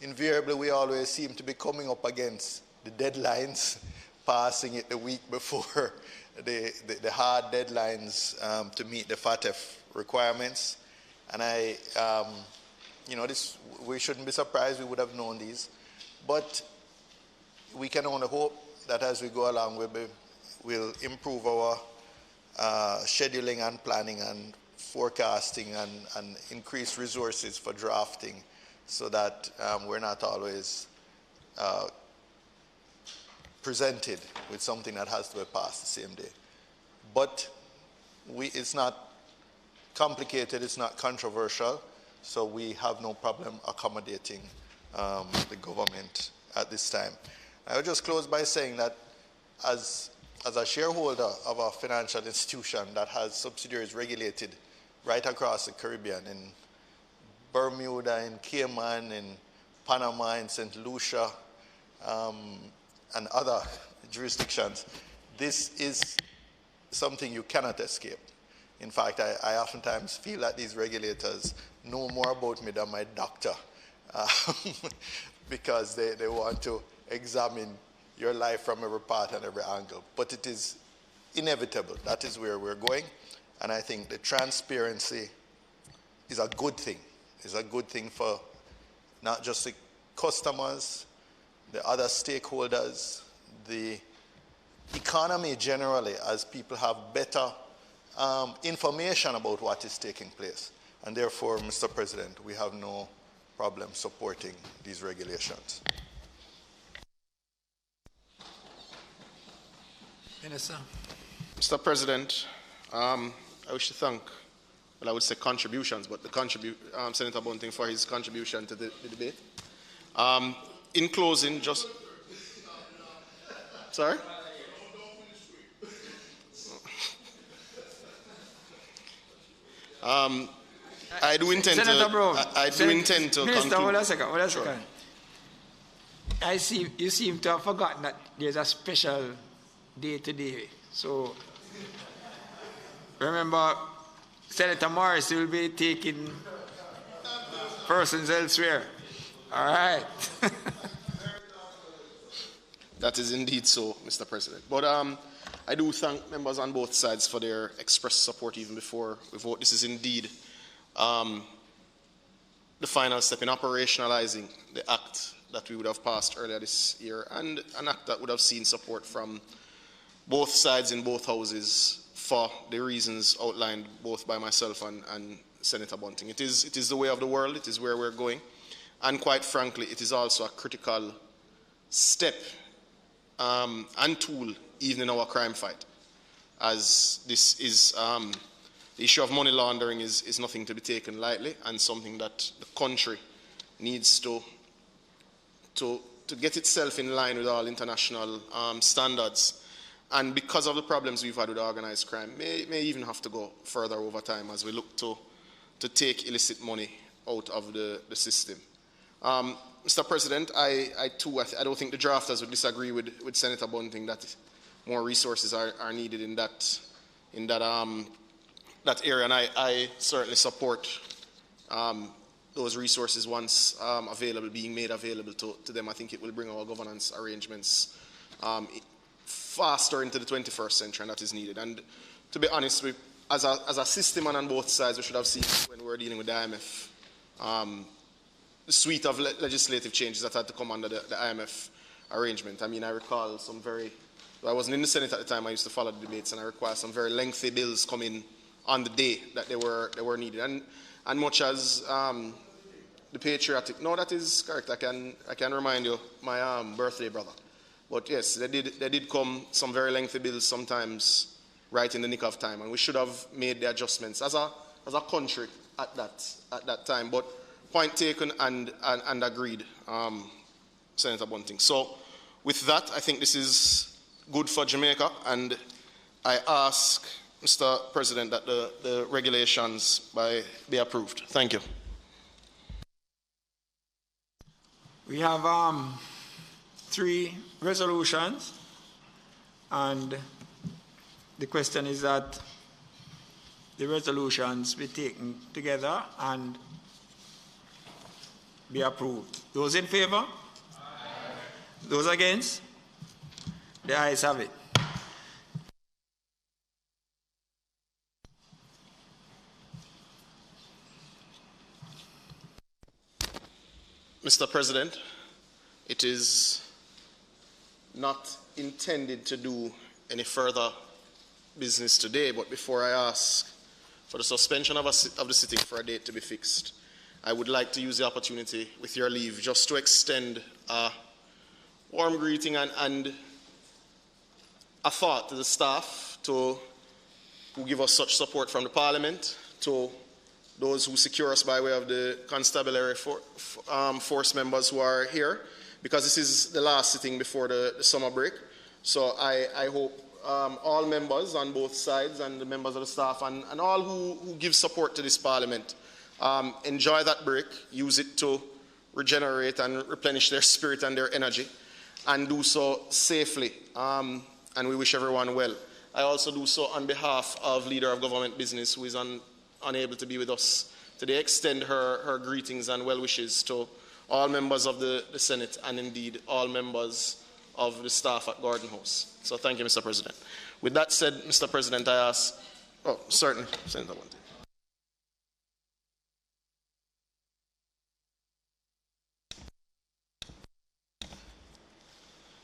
[SPEAKER 9] invariably we always seem to be coming up against the deadlines, passing it the week before the hard deadlines to meet the FATF requirements. And we shouldn't be surprised, we would have known these. But we can only hope that as we go along, we'll improve our scheduling and planning and forecasting and increase resources for drafting so that we're not always presented with something that has to be passed the same day. But it's not complicated, it's not controversial, so we have no problem accommodating the government at this time. I will just close by saying that as a shareholder of a financial institution that has subsidiaries regulated right across the Caribbean, in Bermuda, in Cayman, in Panama, in St. Lucia, and other jurisdictions, this is something you cannot escape. In fact, I oftentimes feel that these regulators know more about me than my doctor because they want to examine your life from every part and every angle. But it is inevitable. That is where we're going. And I think the transparency is a good thing. It's a good thing for not just the customers, the other stakeholders, the economy generally, as people have better information about what is taking place. And therefore, Mr. President, we have no problem supporting these regulations.
[SPEAKER 2] Minister.
[SPEAKER 4] Mr. President, I wish to thank, well, I would say contributions, but Senator Bunting for his contribution to the debate. in closing, just... Sorry? I do intend
[SPEAKER 2] Senator Brown,
[SPEAKER 4] I do intend to
[SPEAKER 2] Minister,
[SPEAKER 4] conclude.
[SPEAKER 2] hold on a second, hold on a
[SPEAKER 4] Sure.
[SPEAKER 2] second. You seem to have forgotten that there's a special day today. So, remember, Senator Morris will be taking persons elsewhere. All right.
[SPEAKER 4] That is indeed so, Mr. President. But I do thank members on both sides for their expressed support even before we vote. This is indeed the final step in operationalizing the act that we would have passed earlier this year, and an act that would have seen support from both sides in both houses for the reasons outlined both by myself and Senator Bunting. It is the way of the world. It is where we're going. And quite frankly, it is also a critical step and tool even in our crime fight, as this is the issue of money laundering is nothing to be taken lightly, and something that the country needs to get itself in line with all international standards. And because of the problems we've had with organized crime, may even have to go further over time as we look to take illicit money out of the system. Mr. President, I don't think the drafters would disagree with Senator Bunting that more resources are needed in that area, and I certainly support those resources once available, being made available to them. I think it will bring our governance arrangements faster into the 21st century, and that is needed. And to be honest, as a system and on both sides, we should have seen when we were dealing with the IMF, the suite of legislative changes that had to come under the IMF arrangement. I mean, I recall some I wasn't in the Senate at the time, I used to follow the debates, and I recall some very lengthy bills coming on the day that they were needed. And much as the patriotic, no, that is correct. I can remind you, my birthday brother. But yes, they did come some very lengthy bills sometimes right in the nick of time, and we should have made the adjustments as a country at that time. But point taken and agreed, Senator Bunting. So with that, I think this is good for Jamaica, and I ask, Mr. President, that the regulations be approved. Thank you.
[SPEAKER 2] We have 3 resolutions, and the question is that the resolutions be taken together and be approved. Those in favor? Aye. Those against? The ayes have it.
[SPEAKER 4] Mr. President, it is not intended to do any further business today, but before I ask for the suspension of the sitting for a date to be fixed, I would like to use the opportunity, with your leave, just to extend a warm greeting and a thought to the staff who give us such support from the Parliament, to those who secure us by way of the constabulary force members who are here, because this is the last sitting before the summer break. So I hope all members on both sides and the members of the staff and all who give support to this Parliament enjoy that break, use it to regenerate and replenish their spirit and their energy, and do so safely. And we wish everyone well. I also do so on behalf of Leader of Government Business, who is unable to be with us today, extend her greetings and well wishes to all members of the Senate and indeed all members of the staff at Gordon House. So thank you, Mr. President. With that said, Mr. President, I ask, certainly, Senator Bunting.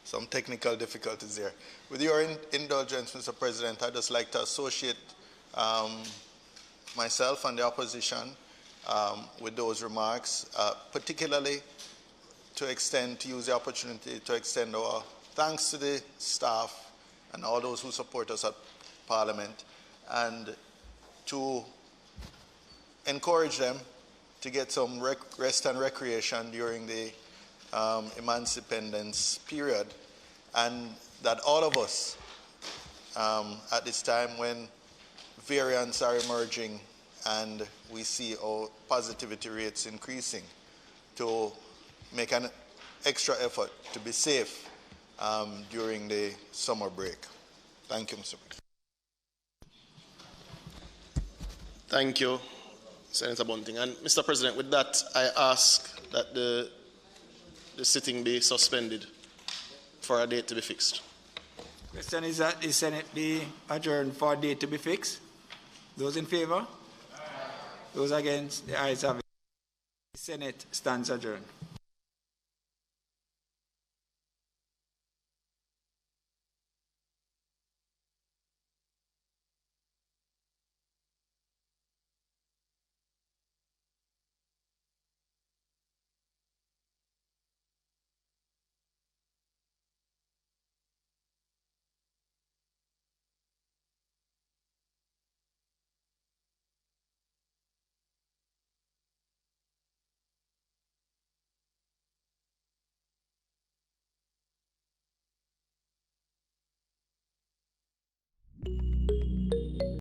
[SPEAKER 9] Some technical difficulties there. With your indulgence, Mr. President, I'd just like to associate myself and the opposition with those remarks, particularly to use the opportunity to extend our thanks to the staff and all those who support us at Parliament, and to encourage them to get some rest and recreation during the emancipendence period, and that all of us, at this time when variants are emerging and we see our positivity rates increasing, to make an extra effort to be safe during the summer break. Thank you, Mr. President.
[SPEAKER 4] Thank you, Senator Bunting. And Mr. President, with that, I ask that the sitting be suspended for a date to be fixed.
[SPEAKER 2] Question is that the Senate be adjourned for a date to be fixed. Those in favor? Those against? The ayes have it. The Senate stands adjourned.